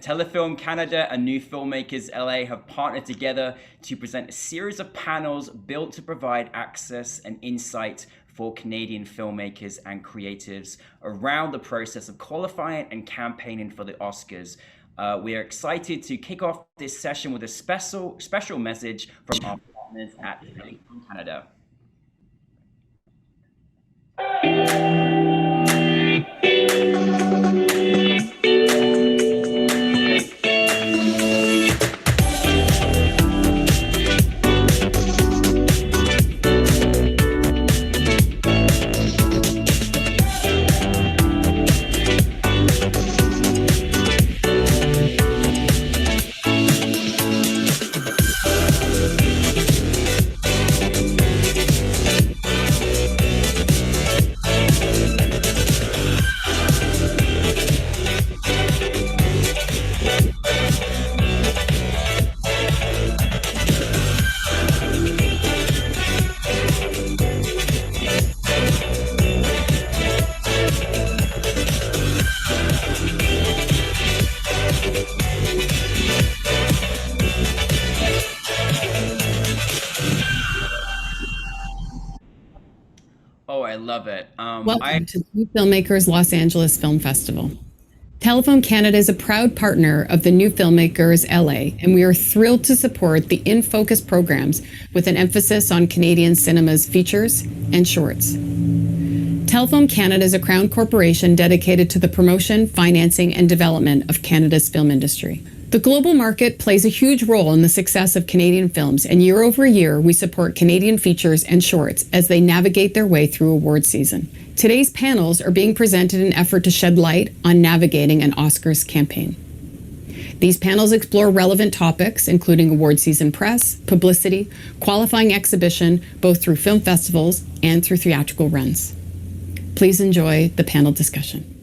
Telefilm Canada and NewFilmmakers LA have partnered together to present a series of panels built to provide access and insight for Canadian filmmakers and creatives around the process of qualifying and campaigning for the Oscars. We are excited to kick off this session with a special message from our partners at Telefilm Canada. Oh, I love it. Welcome to NewFilmmakers Los Angeles Film Festival. Telefilm Canada is a proud partner of the NewFilmmakers LA, and we are thrilled to support the In Focus programs with an emphasis on Canadian cinema's features and shorts. Telefilm Canada is a crown corporation dedicated to the promotion, financing, and development of Canada's film industry. The global market plays a huge role in the success of Canadian films, and year over year, we support Canadian features and shorts as they navigate their way through award season. Today's panels are being presented in an effort to shed light on navigating an Oscars campaign. These panels explore relevant topics, including award season press, publicity, qualifying exhibition, both through film festivals and through theatrical runs. Please enjoy the panel discussion.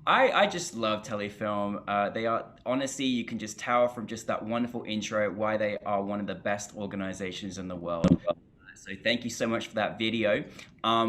I just love Telefilm. They are, honestly, you can just tell from just that wonderful intro why they are one of the best organizations in the world. So thank you so much for that video.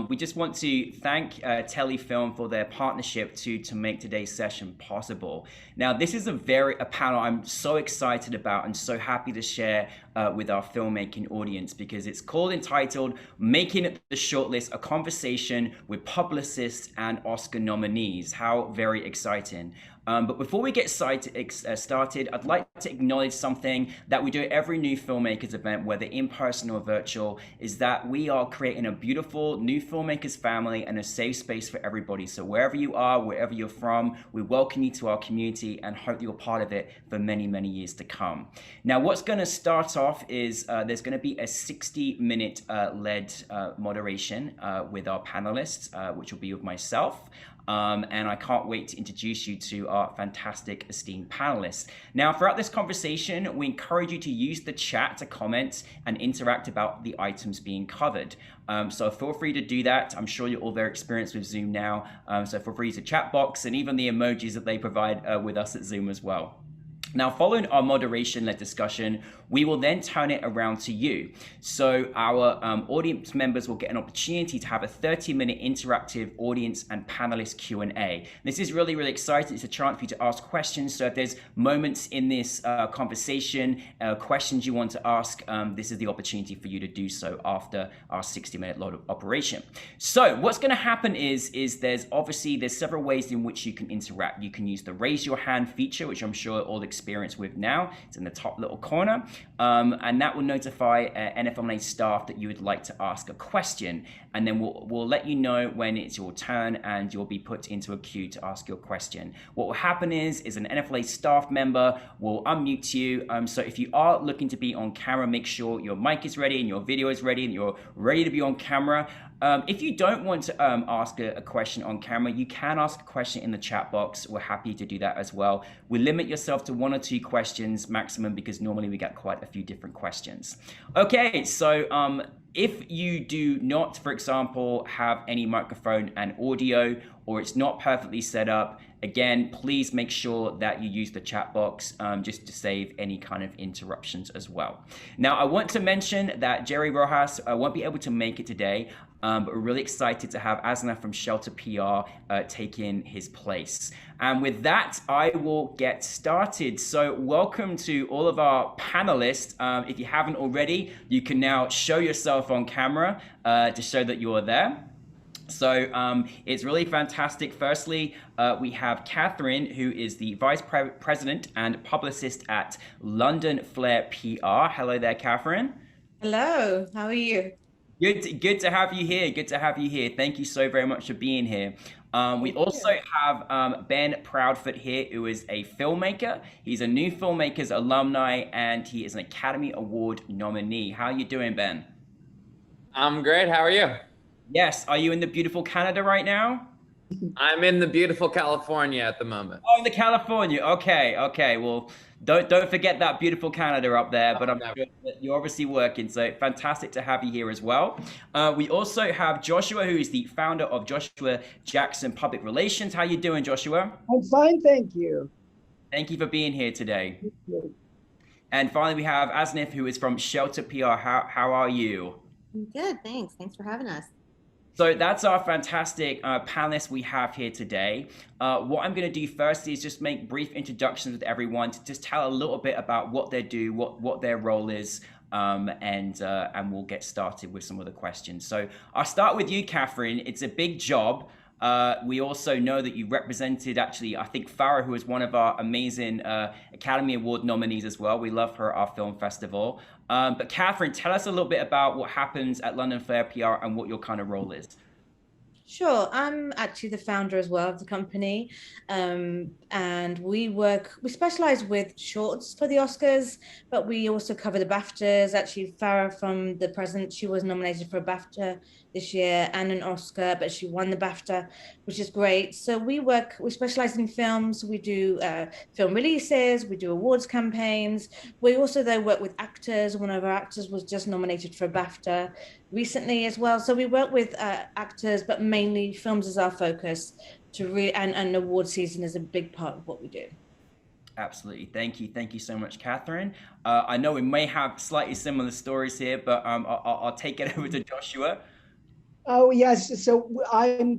We just want to thank Telefilm for their partnership to make today's session possible. Now, this is a panel I'm so excited about and so happy to share with our filmmaking audience, because it's entitled Making It the Shortlist, a conversation with Publicists and Oscar nominees. How very exciting. But before we get started, I'd like to acknowledge something that we do at every New Filmmakers event, whether in person or virtual, is that we are creating a beautiful New Filmmakers family and a safe space for everybody. So wherever you are, wherever you're from, we welcome you to our community and hope you're part of it for many, many years to come. Now, what's going to start off is there's going to be a 60-minute led moderation with our panelists, which will be with myself. And I can't wait to introduce you to our fantastic esteemed panelists. Now, throughout this conversation, we encourage you to use the chat to comment and interact about the items being covered. So feel free to do that. I'm sure you're all very experienced with Zoom now. So feel free to chat box and even the emojis that they provide with us at Zoom as well. Now, following our moderation-led discussion, we will then turn it around to you. So our audience members will get an opportunity to have a 30-minute interactive audience and panelist Q&A. This is really, really exciting. It's a chance for you to ask questions. So if there's moments in this conversation, questions you want to ask, this is the opportunity for you to do so after our 60-minute load of operation. So what's going to happen is there's several ways in which you can interact. You can use the raise your hand feature, which I'm sure all experience with now. It's in the top little corner, and that will notify NFMLA staff that you would like to ask a question, and then we'll let you know when it's your turn and you'll be put into a queue to ask your question. What will happen is an NFMLA staff member will unmute you, so if you are looking to be on camera, make sure your mic is ready and your video is ready and you're ready to be on camera. If you don't want to ask a question on camera, you can ask a question in the chat box. We're happy to do that as well. We limit yourself to 1 or 2 questions maximum, because normally we get quite a few different questions. Okay, so if you do not, for example, have any microphone and audio, or it's not perfectly set up, again, please make sure that you use the chat box just to save any kind of interruptions as well. Now, I want to mention that Jerry Rojas won't be able to make it today. But we're really excited to have Asnaf from Shelter PR taking his place. And with that, I will get started. So welcome to all of our panelists. If you haven't already, you can now show yourself on camera to show that you are there. So it's really fantastic. Firstly, we have Catherine, who is the Vice President and Publicist at London Flair PR. Hello there, Catherine. Hello, how are you? Good to have you here. Good to have you here. Thank you so very much for being here. We also have Ben Proudfoot here, who is a filmmaker. He's a NewFilmmakers alumni, and he is an Academy Award nominee. How are you doing, Ben? I'm great. How are you? Yes. Are you in the beautiful Canada right now? I'm in the beautiful California at the moment. Oh, in the California. Okay. Well, don't forget that beautiful Canada up there. But I'm sure that you're obviously working, so fantastic to have you here as well. We also have Joshua, who is the founder of Joshua Jackson Public Relations. How you doing, Joshua? I'm fine, thank you. Thank you for being here today. And finally, we have Asnaf, who is from Shelter PR. How are you? I'm good, thanks. Thanks for having us. So that's our fantastic panelists we have here today. What I'm going to do first is just make brief introductions with everyone to just tell a little bit about what they do, what their role is, and we'll get started with some of the questions. So I'll start with you, Catherine. It's a big job. We also know that you represented, actually, I think Farah, who is one of our amazing Academy Award nominees as well. We love her at our film festival. But Catherine, tell us a little bit about what happens at London Flair PR and what your kind of role is. Sure, I'm actually the founder as well of the company, and we specialize with shorts for the Oscars, but we also cover the BAFTAs. Actually, Farah from the present, she was nominated for a BAFTA this year and an Oscar, but she won the BAFTA, which is great. So we specialize in films. We do film releases, we do awards campaigns. We also though work with actors. One of our actors was just nominated for a BAFTA recently as well. So we work with actors, but mainly films is our focus and award season is a big part of what we do. Absolutely. Thank you so much, Catherine. I know we may have slightly similar stories here, but I'll take it over to Joshua. Oh yes, so we're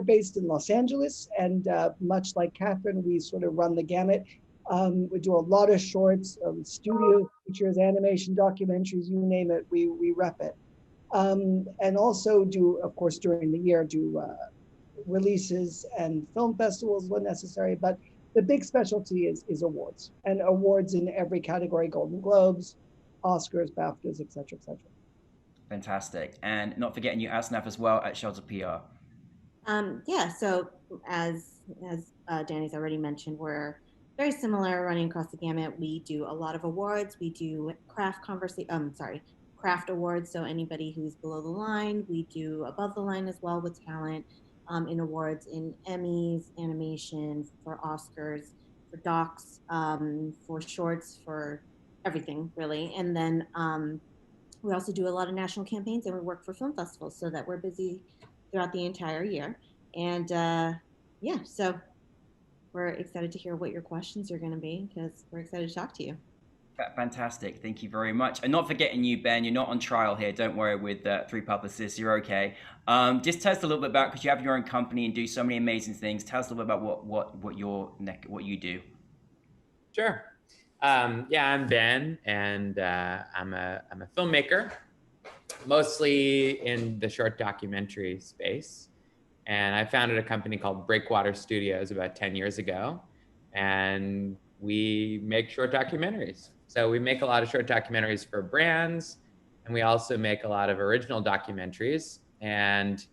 based in Los Angeles, and much like Catherine, we sort of run the gamut. We do a lot of shorts, studio features, animation, documentaries, you name it, we rep it. And also do, of course, during the year, releases and film festivals when necessary, but the big specialty is awards, and awards in every category: Golden Globes, Oscars, BAFTAs, etc., etc. Fantastic. And not forgetting you, Asnaf, as well at Shelter PR. Yeah, so as Danny's already mentioned, we're very similar, running across the gamut. We do a lot of awards. We do craft awards, so anybody who's below the line. We do above the line as well with talent in awards, in Emmys, animation, for Oscars, for docs, for shorts, for everything really. And then we also do a lot of national campaigns, and we work for film festivals, so that we're busy throughout the entire year. And yeah, so we're excited to hear what your questions are going to be, because we're excited to talk to you. Fantastic. Thank you very much. And not forgetting you, Ben, you're not on trial here. Don't worry with Three Publicists. You're okay. Just tell us a little bit about, because you have your own company and do so many amazing things. Tell us a little bit about what you do. Sure. Yeah, I'm Ben, and I'm a filmmaker, mostly in the short documentary space. And I founded a company called Breakwater Studios about 10 years ago, and we make short documentaries. So we make a lot of short documentaries for brands, and we also make a lot of original documentaries. And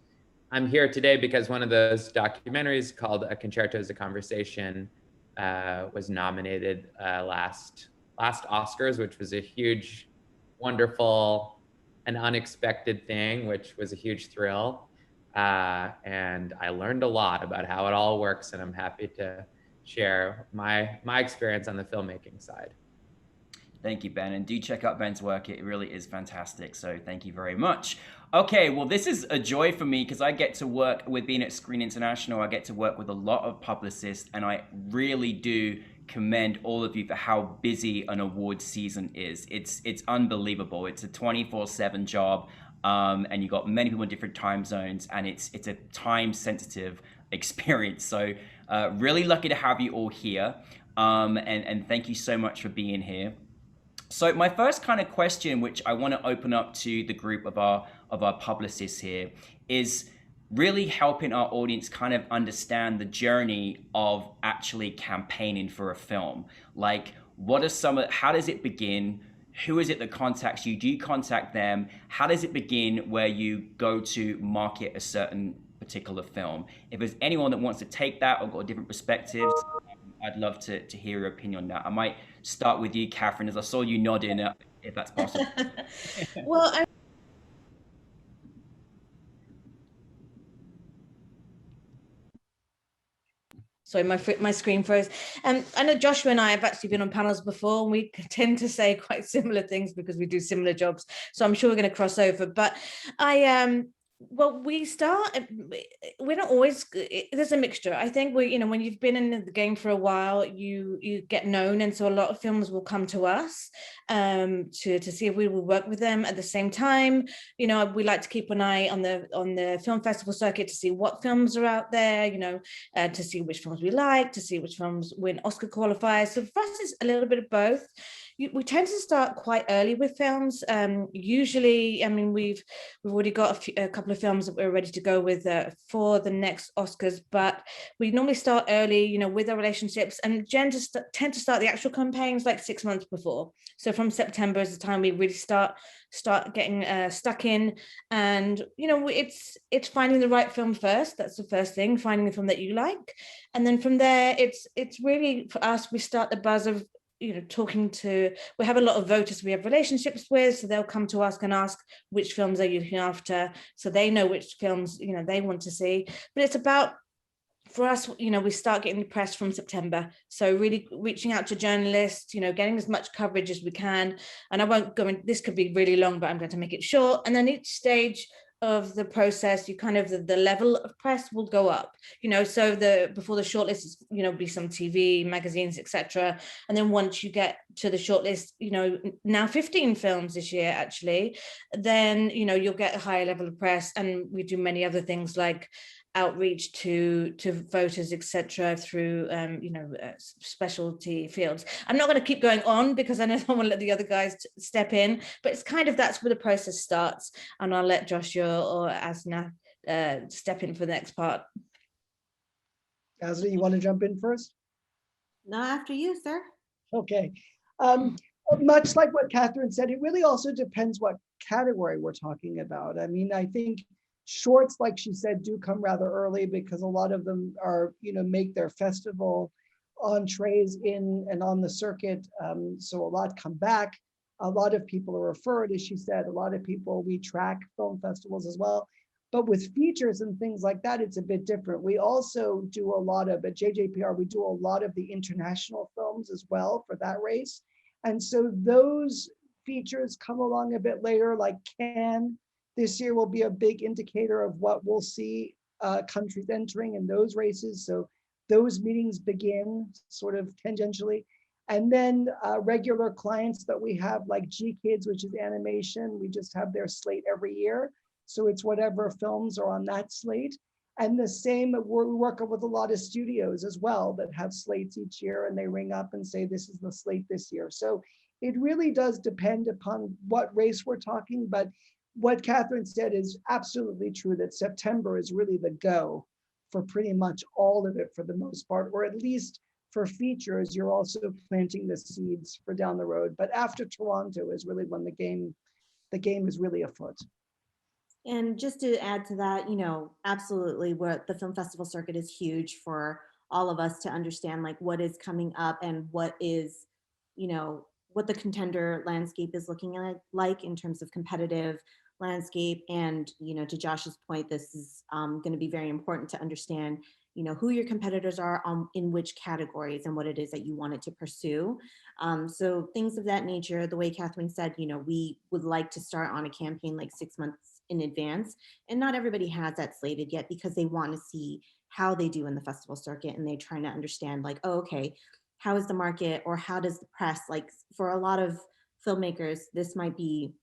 I'm here today because one of those documentaries, called A Concerto is a Conversation, was nominated last Oscars, which was a huge, wonderful, and unexpected thing, which was a huge thrill. And I learned a lot about how it all works, and I'm happy to share my experience on the filmmaking side. Thank you, Ben. And do check out Ben's work. It really is fantastic. So thank you very much. Okay, well, this is a joy for me because I get to work with being at Screen International. I get to work with a lot of publicists, and I really do commend all of you for how busy an award season is. It's unbelievable. It's a 24/7 job. and you got many people in different time zones, and it's a time sensitive experience. So really lucky to have you all here, and thank you so much for being here. So my first kind of question, which I want to open up to the group of our publicists here, is really helping our audience kind of understand the journey of actually campaigning for a film. Like, what are how does it begin? Who is it that contacts you? Do you contact them? How does it begin where you go to market a certain particular film? If there's anyone that wants to take that or got a different perspective, I'd love to hear your opinion on that. I might start with you, Catherine, as I saw you nodding, if that's possible. Well, sorry, my screen froze. I know Joshua and I have actually been on panels before, and we tend to say quite similar things because we do similar jobs. So I'm sure we're going to cross over. But well, we don't always, there's a mixture. I think when you've been in the game for a while, you get known. And so a lot of films will come to us to see if we will work with them. At the same time, we like to keep an eye on the film festival circuit to see what films are out there, to see which films we like, to see which films win Oscar qualifiers. So for us, it's a little bit of both. We tend to start quite early with films. Usually, I mean, we've already got a couple of films that we're ready to go with for the next Oscars, but we normally start early, with our relationships, and tend to start the actual campaigns like 6 months before. So from September is the time we really start getting stuck in, and it's finding the right film first. That's the first thing, finding the film that you like, and then from there, it's really for us. We start the buzz of we have a lot of voters we have relationships with, so they'll come to us and ask which films are you looking after, so they know which films they want to see. But it's about, for us, we start getting the press from September, so really reaching out to journalists, getting as much coverage as we can. And I won't go in, this could be really long, but I'm going to make it short. And then each stage of the process, you kind of the level of press will go up, so before the shortlist is be some TV, magazines, etc. And then once you get to the shortlist, now 15 films this year actually, then you'll get a higher level of press. And we do many other things like outreach to voters, etc., through specialty fields. I'm not going to keep going on because I know I want to let the other guys step in, but it's kind of, that's where the process starts. And I'll let Joshua or Asna step in for the next part. Asna, you want to jump in first? No, after you, sir. Okay. Much like what Catherine said, it really also depends what category we're talking about. I mean, I think shorts, like she said, do come rather early because a lot of them are, make their festival entrees in and on the circuit. So a lot come back. A lot of people are referred, as she said. A lot of people, we track film festivals as well. But with features and things like that, it's a bit different. We also do a lot of, at JJPR, we do a lot of the international films as well for that race. And so those features come along a bit later, like Cannes. This year will be a big indicator of what we'll see countries entering in those races. So those meetings begin sort of tangentially. And then regular clients that we have, like G-Kids, which is animation, we just have their slate every year. So it's whatever films are on that slate. And the same, we're working with a lot of studios as well that have slates each year, and they ring up and say, this is the slate this year. So it really does depend upon what race we're talking, but what Catherine said is absolutely true, that September is really the go for pretty much all of it for the most part, or at least for features, you're also planting the seeds for down the road. But after Toronto is really when the game is really afoot. And just to add to that, absolutely, where the film festival circuit is huge for all of us to understand, like what is coming up and what is, what the contender landscape is looking at, like in terms of competitive landscape. And to Josh's point, this is going to be very important to understand who your competitors are in which categories and what it is that you wanted to pursue. So things of that nature, the way Catherine said, we would like to start on a campaign like 6 months in advance, and not everybody has that slated yet because they want to see how they do in the festival circuit, and they're trying to understand like, oh, okay, how is the market, or how does the press, like for a lot of filmmakers, this might be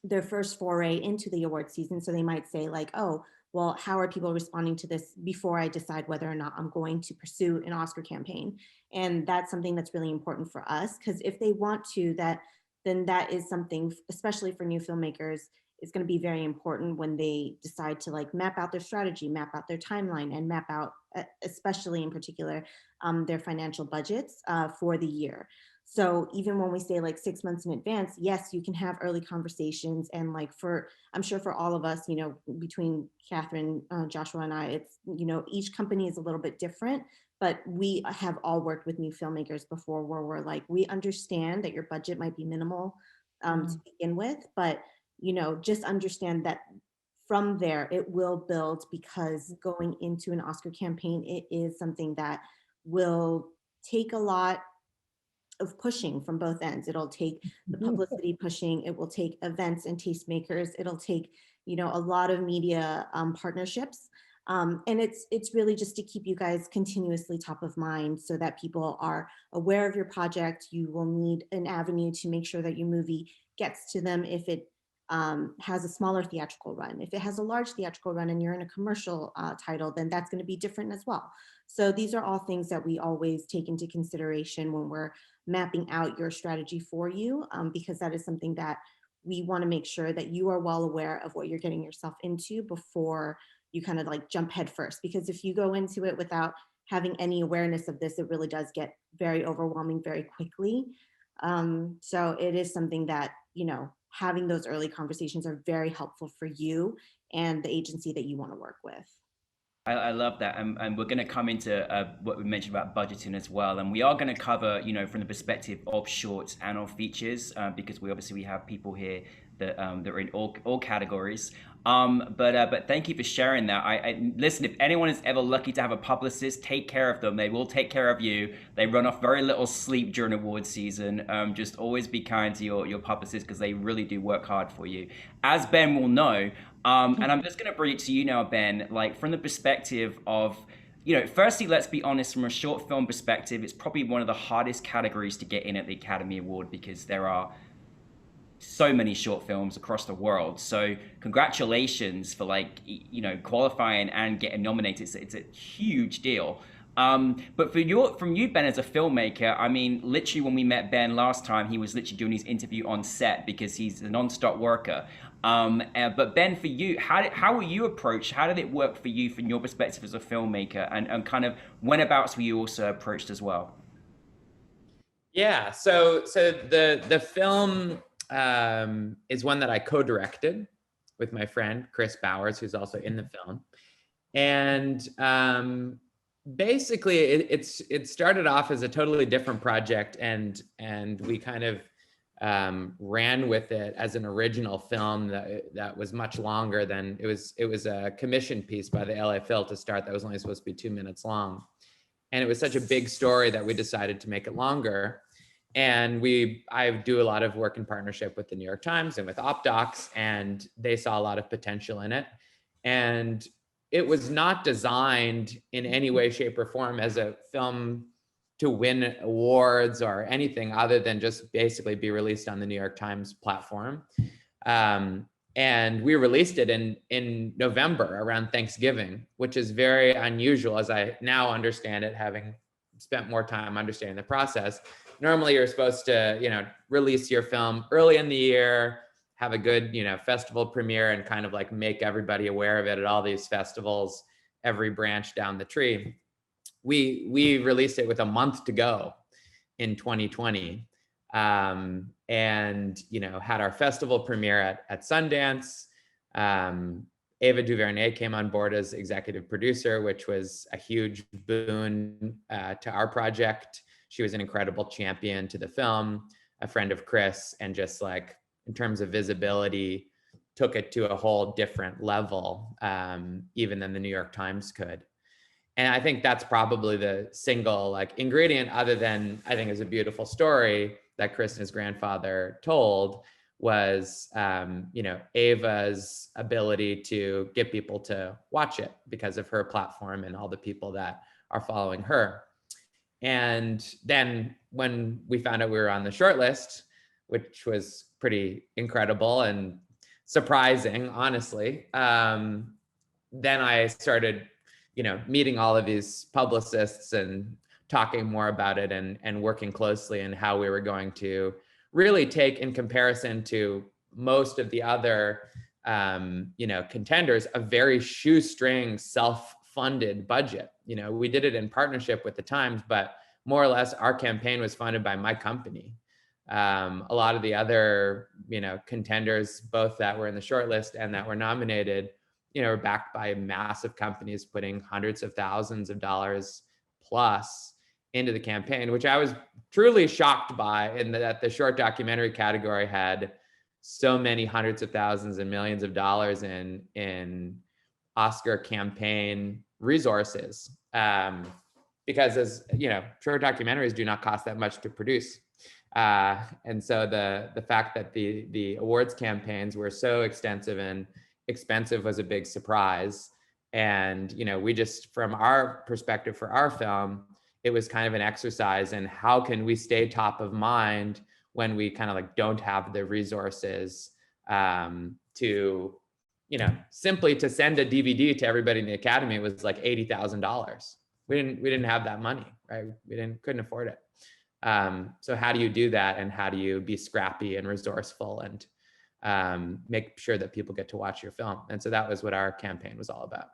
their first foray into the award season. So they might say like, oh, well, how are people responding to this before I decide whether or not I'm going to pursue an Oscar campaign? And that's something that's really important for us, because if they want to, then that is something, especially for new filmmakers, is going to be very important when they decide to like map out their strategy, map out their timeline, and map out, especially in particular, their financial budgets for the year. So even when we say like 6 months in advance, yes, you can have early conversations. And like I'm sure for all of us, you know, between Catherine, Joshua and I, it's, you know, each company is a little bit different, but we have all worked with new filmmakers before where we're like, we understand that your budget might be minimal to begin with, but, you know, just understand that from there it will build, because going into an Oscar campaign, it is something that will take a lot of pushing from both ends. It'll take the publicity pushing, it will take events and tastemakers, it'll take, you know, a lot of media partnerships. And it's really just to keep you guys continuously top of mind so that people are aware of your project. You will need an avenue to make sure that your movie gets to them if it has a smaller theatrical run. If it has a large theatrical run and you're in a commercial title, then that's going to be different as well. So these are all things that we always take into consideration when we're mapping out your strategy for you, because that is something that we want to make sure that you are well aware of what you're getting yourself into before you kind of like jump head first. Because if you go into it without having any awareness of this, it really does get very overwhelming very quickly. So it is something that, you know, having those early conversations are very helpful for you and the agency that you want to work with. I love that, and we're going to come into what we mentioned about budgeting as well, and we are going to cover, you know, from the perspective of shorts and of features, because we have people here that are in all categories. But thank you for sharing that. I listen. If anyone is ever lucky to have a publicist, take care of them. They will take care of you. They run off very little sleep during award season. Just always be kind to your publicist, because they really do work hard for you, as Ben will know. And I'm just going to bring it to you now, Ben, like from the perspective of, you know, firstly, let's be honest, from a short film perspective, it's probably one of the hardest categories to get in at the Academy Award, because there are so many short films across the world. So congratulations for, like, you know, qualifying and getting nominated. It's a huge deal. But from you, Ben, as a filmmaker, I mean, literally when we met Ben last time, he was literally doing his interview on set because he's a non-stop worker. But Ben, for you, how were you approached? How did it work for you from your perspective as a filmmaker, and kind of whenabouts were you also approached as well? Yeah, so the film is one that I co-directed with my friend Chris Bowers, who's also in the film, and basically it started off as a totally different project, and we kind of ran with it as an original film that was much longer than it was a commissioned piece by the LA Phil to start that was only supposed to be 2 minutes long, and it was such a big story that we decided to make it longer. And I do a lot of work in partnership with the New York Times and with OpDocs, and they saw a lot of potential in it. And it was not designed in any way, shape, or form as a film to win awards or anything other than just basically be released on the New York Times platform. And we released it in November around Thanksgiving, which is very unusual as I now understand it, having spent more time understanding the process. Normally you're supposed to, you know, release your film early in the year, have a good, you know, festival premiere, and kind of like make everybody aware of it at all these festivals, every branch down the tree. We released it with a month to go in 2020, and, you know, had our festival premiere at Sundance. Ava DuVernay came on board as executive producer, which was a huge boon to our project. She was an incredible champion to the film, a friend of Chris, and just like in terms of visibility, took it to a whole different level, even than the New York Times could. And I think that's probably the single like ingredient, other than I think is a beautiful story that Chris and his grandfather told, was you know, Ava's ability to get people to watch it because of her platform and all the people that are following her. And then when we found out we were on the shortlist, which was pretty incredible and surprising, honestly. Then I started, meeting all of these publicists and talking more about it and working closely and how we were going to really take, in comparison to most of the other, contenders, a very shoestring, self-funded budget. We did it in partnership with the Times, but more or less our campaign was funded by my company. A lot of the other, contenders, both that were in the shortlist and that were nominated, were backed by massive companies putting hundreds of thousands of dollars plus into the campaign, which I was truly shocked by, in that the short documentary category had so many hundreds of thousands and millions of dollars in Oscar campaign resources. Because, as short documentaries do not cost that much to produce. And so the fact that the awards campaigns were so extensive and expensive was a big surprise. And, we just, from our perspective for our film, it was kind of an exercise in how can we stay top of mind when we kind of like don't have the resources to, simply to send a DVD to everybody in the Academy was like $80,000. We didn't have that money, right? Couldn't afford it. So how do you do that, and how do you be scrappy and resourceful and make sure that people get to watch your film? And so that was what our campaign was all about.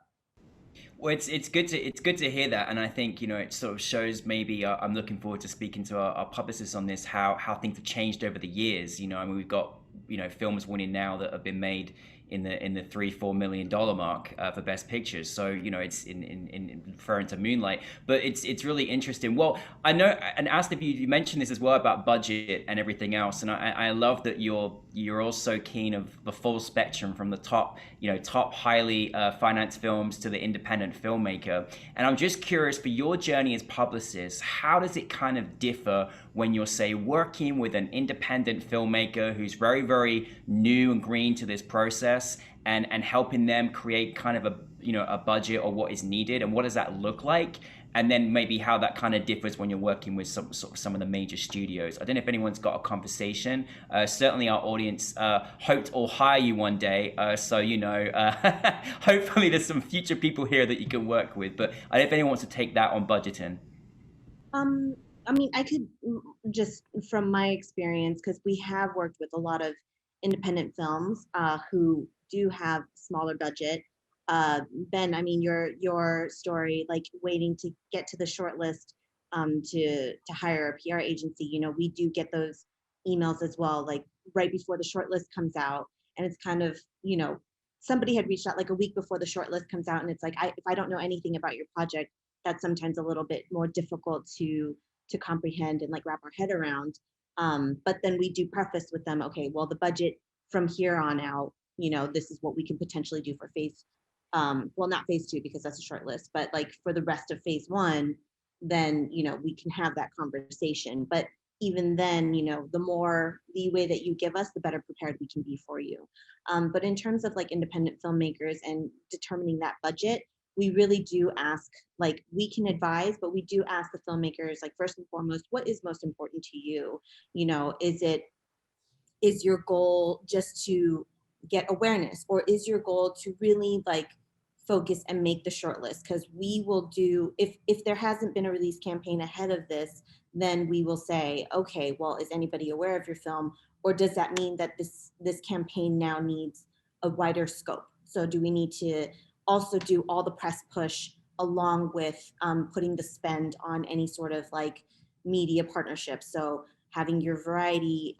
Well, it's good to hear that, and I think it sort of shows, maybe I'm looking forward to speaking to our publicists on this, how things have changed over the years. I mean, we've got films winning now that have been made in the $3-4 million mark for Best Pictures. So it's in referring to Moonlight, but it's really interesting. Well, I know, and asked if you mentioned this as well about budget and everything else, and I love that you're also keen of the full spectrum, from the top highly financed films to the independent filmmaker. And I'm just curious, for your journey as publicist, how does it kind of differ when you're, say, working with an independent filmmaker who's very, very new and green to this process, and helping them create kind of a budget or what is needed, and what does that look like? And then maybe how that kind of differs when you're working with some of the major studios. I don't know if anyone's got a conversation. Certainly our audience hoped or hire you one day. So, hopefully there's some future people here that you can work with. But I don't know if anyone wants to take that on budgeting. I mean, I could just, from my experience, because we have worked with a lot of independent films who do have smaller budget. Ben, I mean, your story, like waiting to get to the short list to hire a PR agency, we do get those emails as well, like right before the short list comes out. And it's kind of, somebody had reached out like a week before the short list comes out, and it's like, if I don't know anything about your project, that's sometimes a little bit more difficult to comprehend and like wrap our head around. But then we do preface with them, okay, well, the budget from here on out, this is what we can potentially do for phase, well, not phase 2 because that's a short list, but like for the rest of phase 1, then, we can have that conversation. But even then, the more leeway that you give us, the better prepared we can be for you. But in terms of like independent filmmakers and determining that budget, we really do ask, like, we can advise, but we do ask the filmmakers, like, first and foremost, what is most important to you? Is your goal just to get awareness, or is your goal to really like focus and make the short list? Because we will do, if there hasn't been a release campaign ahead of this, then we will say, okay, well, is anybody aware of your film? Or does that mean that this campaign now needs a wider scope? So do we need to also do all the press push along with putting the spend on any sort of like media partnership? So having your variety,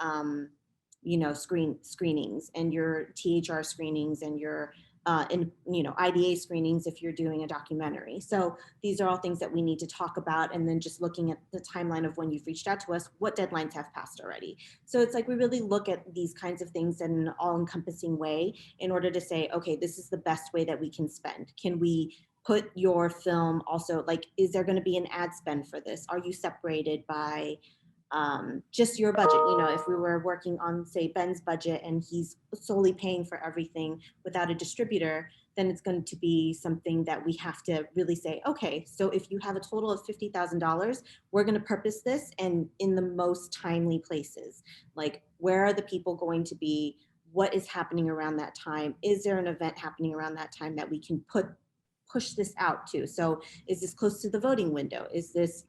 screenings and your THR screenings and your IDA screenings if you're doing a documentary. So these are all things that we need to talk about. And then just looking at the timeline of when you've reached out to us, what deadlines have passed already. So it's like we really look at these kinds of things in an all-encompassing way in order to say, okay, this is the best way that we can spend. Can we put your film also, like, is there going to be an ad spend for this? Are you separated by just your budget? If we were working on, say, Ben's budget and he's solely paying for everything without a distributor, then it's going to be something that we have to really say, okay, so if you have a total of $50,000, we're going to purpose this and in the most timely places. Like, where are the people going to be? what is happening around that time? Is there an event happening around that time that we can push this out to? So is this close to the voting window? Is this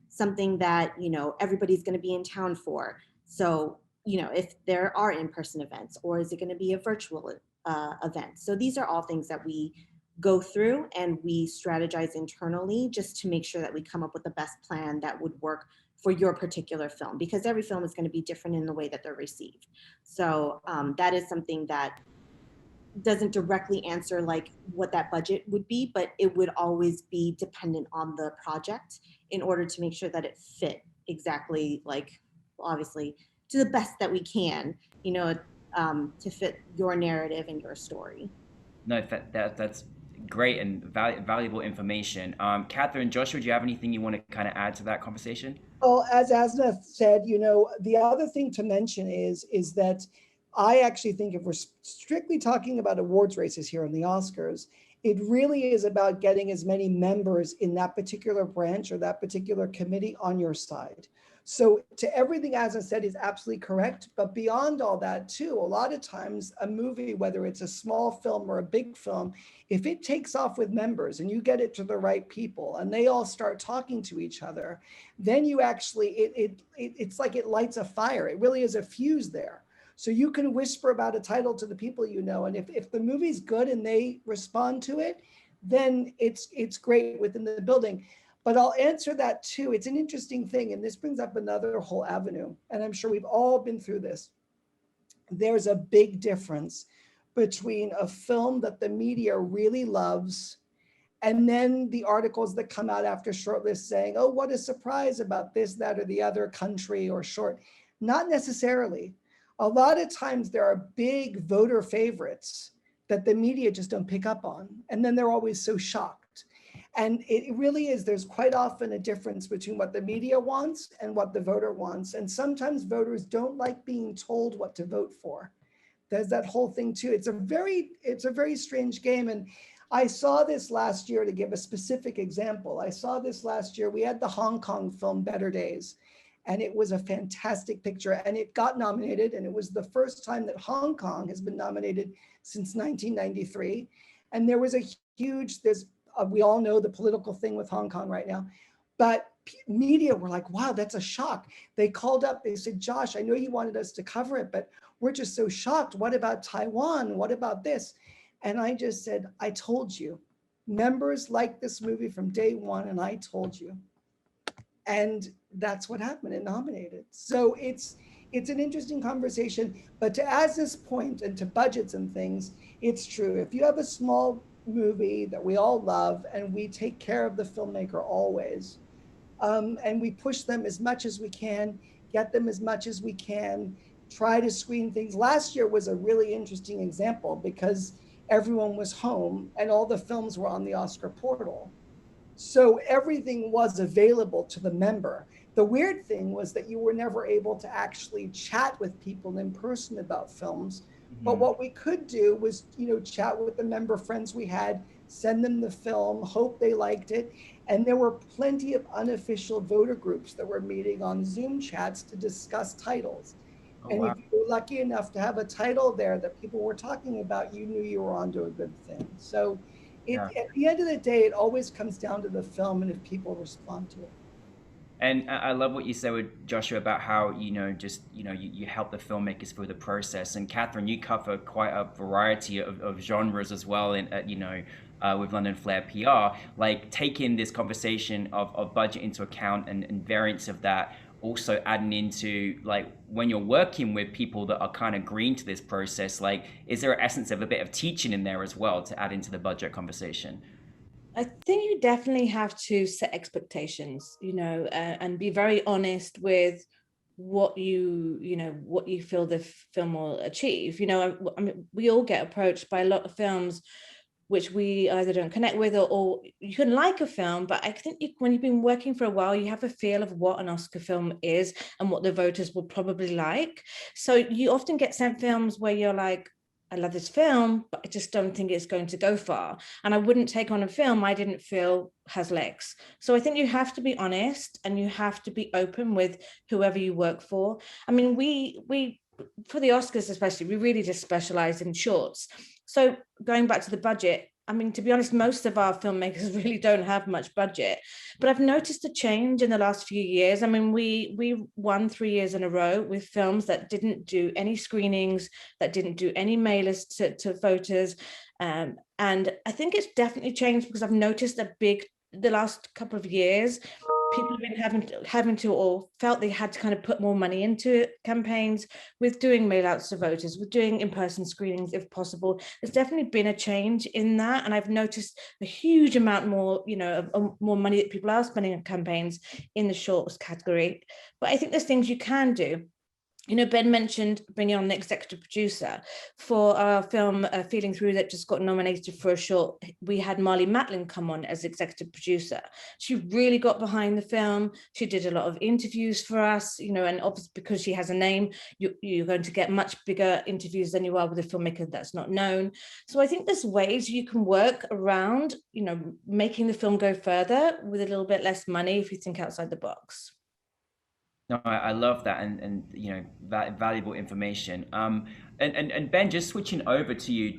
something that, you know, everybody's going to be in town for? So, you know, if there are in-person events, or is it going to be a virtual event? So these are all things that we go through and we strategize internally just to make sure that we come up with the best plan that would work for your particular film, because every film is going to be different in the way that they're received. So that is something that doesn't directly answer like what that budget would be, but it would always be dependent on the project in order to make sure that it fit exactly, like, obviously to the best that we can, you know, to fit your narrative and your story. No, that's great and valuable information. Catherine, Joshua, do you have anything you want to kind of add to that conversation? Well, as Asna said, you know, the other thing to mention is that I actually think if we're strictly talking about awards races here on the Oscars, it really is about getting as many members in that particular branch or that particular committee on your side. So to everything Asna said is absolutely correct, but beyond all that too, a lot of times a movie, whether it's a small film or a big film, if it takes off with members and you get it to the right people and they all start talking to each other, then you actually, it's like it lights a fire. It really is a fuse there. So you can whisper about a title to the people you know, and if the movie's good and they respond to it, then it's great within the building. But I'll answer that too. It's an interesting thing, and this brings up another whole avenue, and I'm sure we've all been through this. There's a big difference between a film that the media really loves and then the articles that come out after shortlist saying, oh, what a surprise about this, that, or the other country or short. Not necessarily. A lot of times there are big voter favorites that the media just don't pick up on. And then they're always so shocked. And it really is, there's quite often a difference between what the media wants and what the voter wants. And sometimes voters don't like being told what to vote for. There's that whole thing too. It's a very strange game. And I saw this last year, to give a specific example. I saw this last year. We had the Hong Kong film Better Days, and it was a fantastic picture, and it got nominated, and it was the first time that Hong Kong has been nominated since 1993. And there was a huge, we all know the political thing with Hong Kong right now, but media were like, wow, that's a shock. They called up, they said, Josh, I know you wanted us to cover it, but we're just so shocked. What about Taiwan? What about this? And I just said, I told you. Members liked this movie from day one, and I told you. And that's what happened. It nominated. So it's an interesting conversation. But to Asna's point and to budgets and things, it's true. If you have a small movie that we all love and we take care of the filmmaker always, and we push them as much as we can, get them as much as we can, try to screen things. Last year was a really interesting example because everyone was home and all the films were on the Oscar portal. So everything was available to the member. The weird thing was that you were never able to actually chat with people in person about films. Mm-hmm. But what we could do was, chat with the member friends we had, send them the film, hope they liked it. And there were plenty of unofficial voter groups that were meeting on Zoom chats to discuss titles. Oh, and wow. If you were lucky enough to have a title there that people were talking about, you knew you were onto a good thing. So at the end of the day, it always comes down to the film and if people respond to it. And I love what you said with Joshua about how, you help the filmmakers through the process. And Catherine, you cover quite a variety of genres as well, with London Flair PR, like taking this conversation of budget into account and variants of that, also adding into, like, when you're working with people that are kind of green to this process, like, is there an essence of a bit of teaching in there as well to add into the budget conversation? I think you definitely have to set expectations, and be very honest with what you feel the film will achieve. I mean, we all get approached by a lot of films which we either don't connect with or you can like a film, but I think when you've been working for a while, you have a feel of what an Oscar film is and what the voters will probably like. So you often get sent films where you're like, I love this film, but I just don't think it's going to go far. And I wouldn't take on a film I didn't feel has legs. So I think you have to be honest and you have to be open with whoever you work for. I mean, we for the Oscars especially, we really just specialize in shorts. So going back to the budget, I mean, to be honest, most of our filmmakers really don't have much budget, but I've noticed a change in the last few years. I mean, we won 3 years in a row with films that didn't do any screenings, that didn't do any mailers to voters. And I think it's definitely changed because I've noticed the last couple of years, people have been having to or felt they had to kind of put more money into campaigns with doing mail outs to voters, with doing in-person screenings if possible. There's definitely been a change in that, and I've noticed a huge amount more, more money that people are spending on campaigns in the shorts category. But I think there's things you can do. Ben mentioned bringing on an executive producer for our film Feeling Through that just got nominated for a short. We had Marlee Matlin come on as executive producer. She really got behind the film. She did a lot of interviews for us, and obviously because she has a name, you're going to get much bigger interviews than you are with a filmmaker that's not known. So I think there's ways you can work around, making the film go further with a little bit less money if you think outside the box. No, I love that, and that valuable information. And Ben, just switching over to you,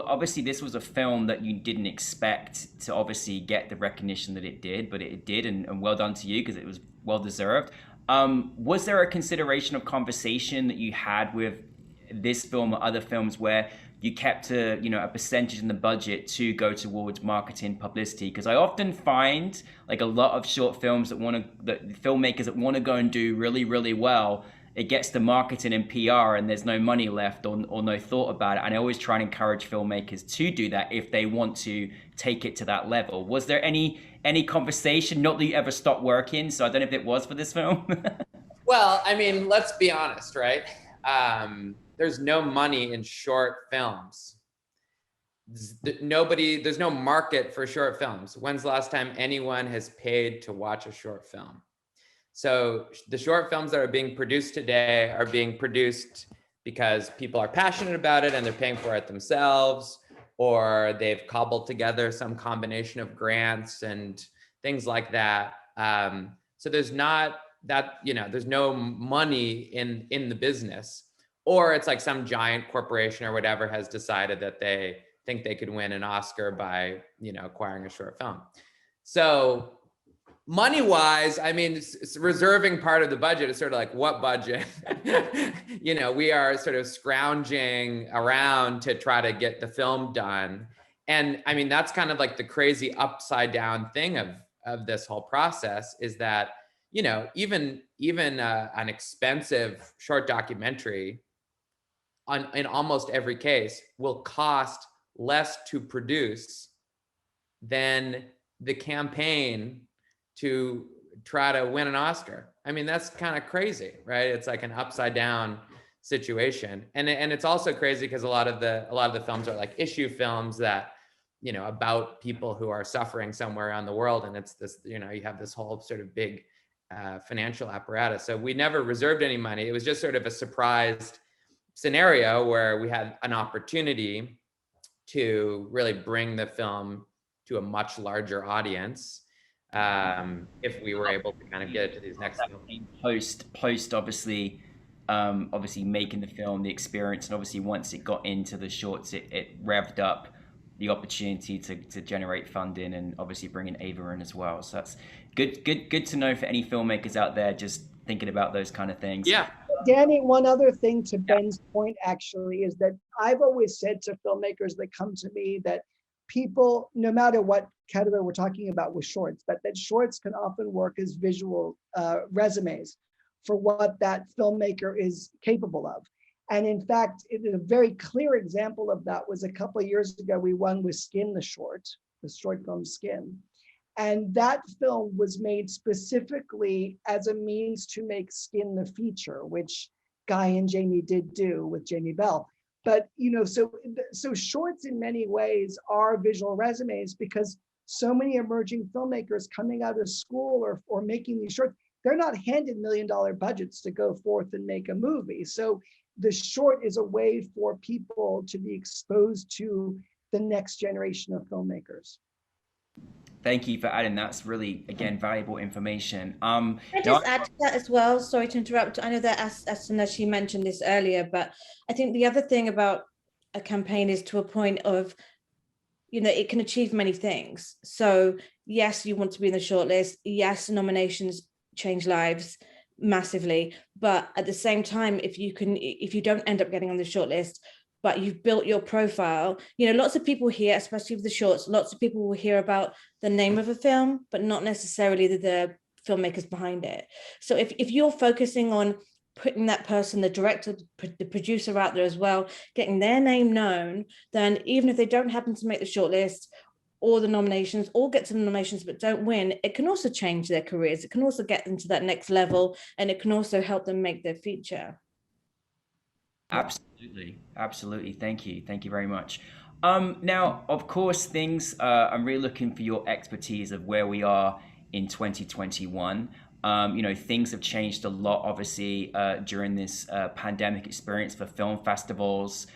obviously this was a film that you didn't expect to obviously get the recognition that it did, but it did, and well done to you because it was well deserved. Was there a consideration of conversation that you had with this film or other films where you kept a percentage in the budget to go towards marketing, publicity? Because I often find like a lot of short films that filmmakers that want to go and do really, really well, it gets to marketing and PR and there's no money left or no thought about it. And I always try and encourage filmmakers to do that if they want to take it to that level. Was there any conversation? Not that you ever stopped working, so I don't know if it was for this film. Well, I mean, let's be honest, right? There's no money in short films. There's no market for short films. When's the last time anyone has paid to watch a short film? So the short films that are being produced today are being produced because people are passionate about it and they're paying for it themselves, or they've cobbled together some combination of grants and things like that. So there's not that, there's no money in the business. Or it's like some giant corporation or whatever has decided that they think they could win an Oscar by, acquiring a short film. So money-wise, I mean, it's reserving part of the budget is sort of like, what budget? We are sort of scrounging around to try to get the film done. And I mean, that's kind of like the crazy upside down thing of this whole process is that, even an expensive short documentary in almost every case will cost less to produce than the campaign to try to win an Oscar. I mean, that's kind of crazy, right? It's like an upside down situation. And it's also crazy because a lot of the films are like issue films that, about people who are suffering somewhere around the world. And it's this, you have this whole sort of big financial apparatus. So we never reserved any money. It was just sort of a surprised scenario where we had an opportunity to really bring the film to a much larger audience if we were able to kind of get it to these next post obviously making the film, the experience, and obviously once it got into the shorts, it revved up the opportunity to generate funding and obviously bring in Ava in as well. So that's good to know for any filmmakers out there just thinking about those kind of things. Yeah. Danny, one other thing to Ben's point actually is that I've always said to filmmakers that come to me that people, no matter what category we're talking about with shorts, that shorts can often work as visual resumes for what that filmmaker is capable of. And in fact, a very clear example of that was a couple of years ago, we won with Skin, the short film Skin. And that film was made specifically as a means to make Skin the feature, which Guy and Jamie did do with Jamie Bell. But, so shorts in many ways are visual resumes because so many emerging filmmakers coming out of school or making these shorts, they're not handed $1 million budgets to go forth and make a movie. So the short is a way for people to be exposed to the next generation of filmmakers. Thank you for adding. That's really, again, valuable information. Can I Now, just add to that as well? Sorry to interrupt. I know that Asuna, she mentioned this earlier, but I think the other thing about a campaign is to a point of, it can achieve many things. So yes, you want to be in the shortlist. Yes, nominations change lives massively. But at the same time, if you don't end up getting on the shortlist, but you've built your profile, lots of people hear, especially with the shorts, lots of people will hear about the name of a film, but not necessarily the filmmakers behind it. So if you're focusing on putting that person, the director, the producer out there as well, getting their name known, then even if they don't happen to make the shortlist or the nominations, or get to the nominations but don't win, it can also change their careers. It can also get them to that next level, and it can also help them make their feature. Absolutely. Thank you very much. Now, of course, I'm really looking for your expertise of where we are in 2021. Things have changed a lot, obviously, during this pandemic experience for film festivals,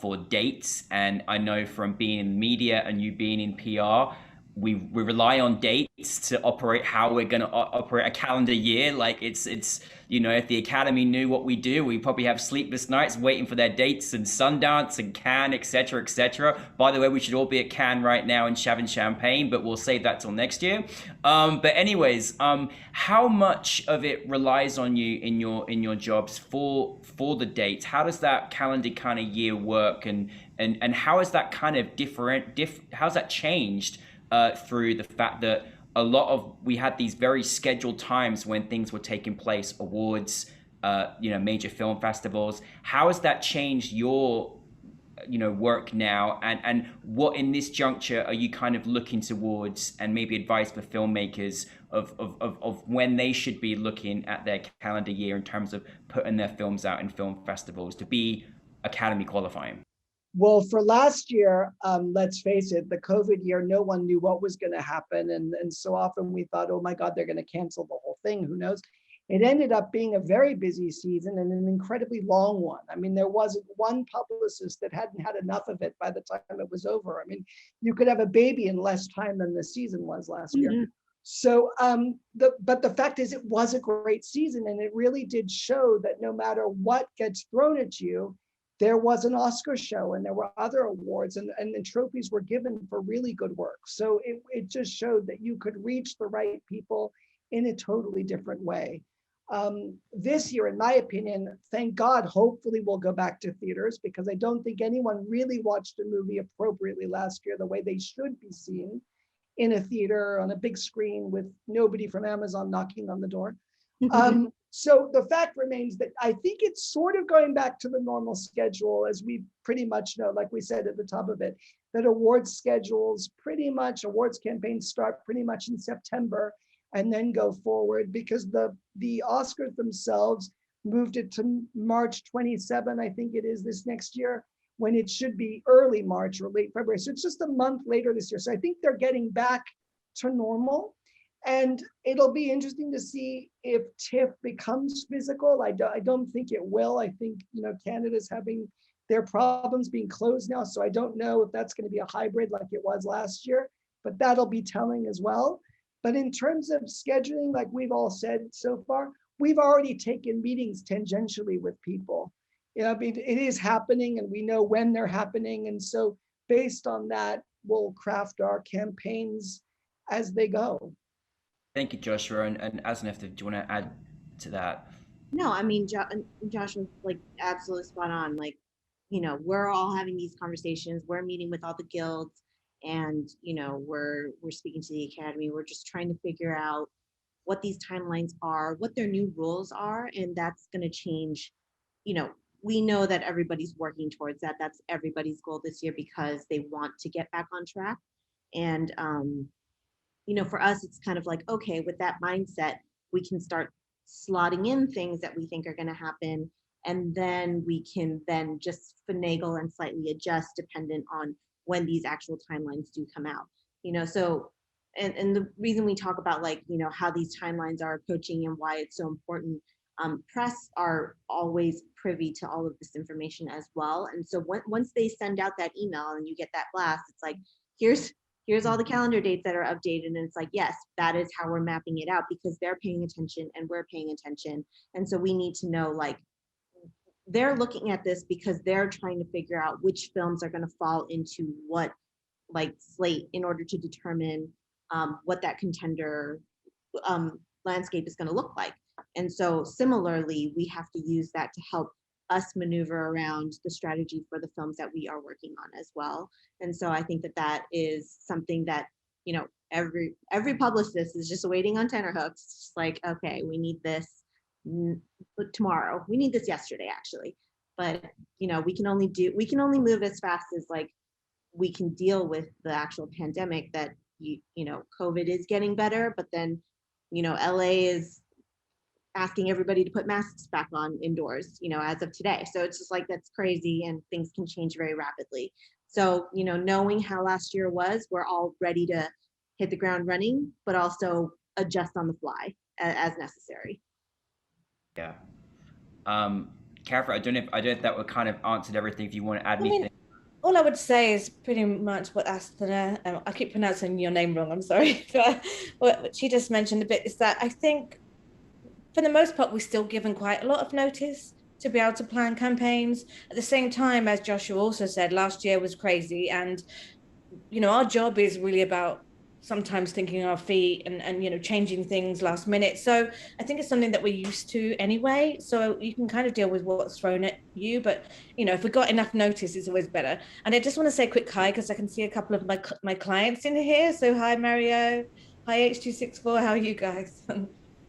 for dates. And I know from being in media and you being in PR, we rely on dates to operate how we're going to operate a calendar year. Like it's if the Academy knew what we do, we probably have sleepless nights waiting for their dates, and Sundance and Cannes, etc., etc. By the way, we should all be at Cannes right now and having champagne, but we'll save that till next year. But anyways, how much of it relies on you in your jobs for the dates? How does that calendar kind of year work, and how is that kind of how's that changed through the fact that we had these very scheduled times when things were taking place, awards, major film festivals. How has that changed your, work now? And what in this juncture are you kind of looking towards, and maybe advice for filmmakers of when they should be looking at their calendar year in terms of putting their films out in film festivals to be Academy qualifying? Well, for last year, let's face it, the COVID year, no one knew what was going to happen. And so often we thought, oh my God, they're going to cancel the whole thing. Who knows? It ended up being a very busy season and an incredibly long one. I mean, there wasn't one publicist that hadn't had enough of it by the time it was over. I mean, you could have a baby in less time than the season was last year. So, but the fact is, it was a great season, and it really did show that no matter what gets thrown at you, there was an Oscar show and there were other awards, and trophies were given for really good work. So it just showed that you could reach the right people in a totally different way. This year, in my opinion, thank God, hopefully we'll go back to theaters, because I don't think anyone really watched a movie appropriately last year the way they should be seen in a theater on a big screen with nobody from Amazon knocking on the door. So the fact remains that I think it's sort of going back to the normal schedule, as we pretty much know, like we said at the top of it, that awards campaigns start pretty much in September and then go forward, because the Oscars themselves moved it to March 27, I think it is, this next year, when it should be early March or late February. So it's just a month later this year. So I think they're getting back to normal. And it'll be interesting to see if TIFF becomes physical. I don't think it will. I think, Canada's having their problems being closed now. So I don't know if that's going to be a hybrid like it was last year, but that'll be telling as well. But in terms of scheduling, like we've all said so far, we've already taken meetings tangentially with people. I mean, it is happening and we know when they're happening. And so based on that, we'll craft our campaigns as they go. Thank you, Joshua. And Asnef, do you want to add to that? No, I mean, Josh was like absolutely spot on. Like, we're all having these conversations. We're meeting with all the guilds, and we're speaking to the Academy. We're just trying to figure out what these timelines are, what their new rules are, and that's going to change. We know that everybody's working towards that. That's everybody's goal this year, because they want to get back on track. And for us, it's kind of like, okay, with that mindset, we can start slotting in things that we think are going to happen, and then we can then just finagle and slightly adjust dependent on when these actual timelines do come out. So and the reason we talk about how these timelines are approaching and why it's so important, press are always privy to all of this information as well. And so once they send out that email and you get that blast, it's like, here's here's all the calendar dates that are updated. And it's like, yes, that is how we're mapping it out, because they're paying attention and we're paying attention. And so we need to know, like, they're looking at this because they're trying to figure out which films are going to fall into what like slate in order to determine what that contender landscape is going to look like. And so similarly, we have to use that to help us maneuver around the strategy for the films that we are working on as well. And so I think that that is something that, you know, every publicist is just waiting on tenterhooks. It's just like, okay, we need this tomorrow. We need this yesterday, actually. But, you know, we can only move as fast as like we can deal with the actual pandemic. That you know, COVID is getting better, but then, you know, LA is asking everybody to put masks back on indoors, you know, as of today. So it's just like, that's crazy, and things can change very rapidly. So, you know, knowing how last year was, we're all ready to hit the ground running, but also adjust on the fly as necessary. Yeah. Catherine, I don't know if that would kind of answered everything. If you want to add anything. All I would say is pretty much what Asthana, I keep pronouncing your name wrong, I'm sorry, but what she just mentioned a bit is that I think for the most part, we're still given quite a lot of notice to be able to plan campaigns. At the same time, as Joshua also said, last year was crazy. And, you know, our job is really about sometimes thinking on our feet and you know, changing things last minute. So I think it's something that we're used to anyway. So you can kind of deal with what's thrown at you. But, you know, if we got enough notice, it's always better. And I just want to say a quick hi, because I can see a couple of my clients in here. So hi, Mario. Hi, H264. How are you guys?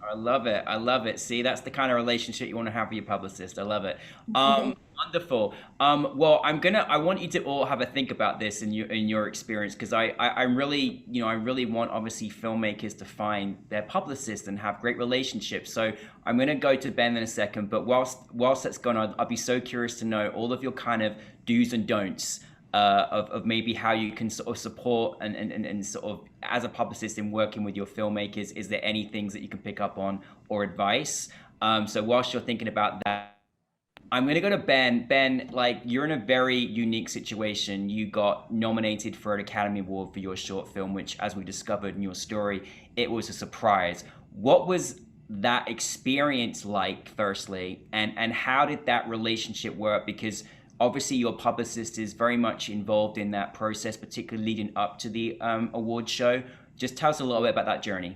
I love it. I love it. See, that's the kind of relationship you want to have with your publicist. I love it. Wonderful. Well, I want you to all have a think about this in your experience, because I really, you know, I really want obviously filmmakers to find their publicist and have great relationships. So I'm going to go to Ben in a second, but whilst that's gone, I'd be so curious to know all of your kind of do's and don'ts of maybe how you can sort of support and sort of as a publicist in working with your filmmakers. Is there any things that you can pick up on or advice? So whilst you're thinking about that, I'm going to go to Ben. Ben, like, you're in a very unique situation. You got nominated for an Academy Award for your short film, which, as we discovered in your story, it was a surprise. What was that experience like, firstly, and how did that relationship work? Because obviously your publicist is very much involved in that process, particularly leading up to the award show. Just tell us a little bit about that journey.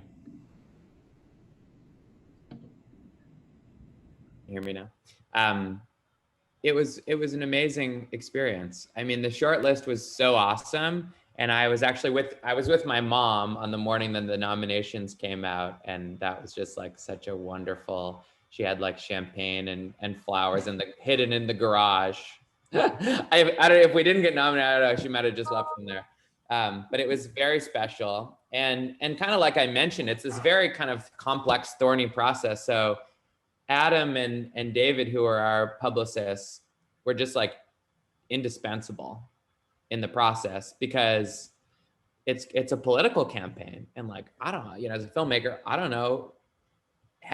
You hear me now? It was an amazing experience. I mean, the short list was so awesome. And I was actually with my mom on the morning that the nominations came out. And that was just like such a wonderful, she had like champagne and flowers hidden in the garage. I don't know if we didn't get nominated, I don't know, she might've just left from there. But it was very special. And kind of like I mentioned, it's this very kind of complex, thorny process. So Adam and David, who are our publicists, were just like indispensable in the process, because it's a political campaign. And like, I don't know, you know, as a filmmaker, I don't know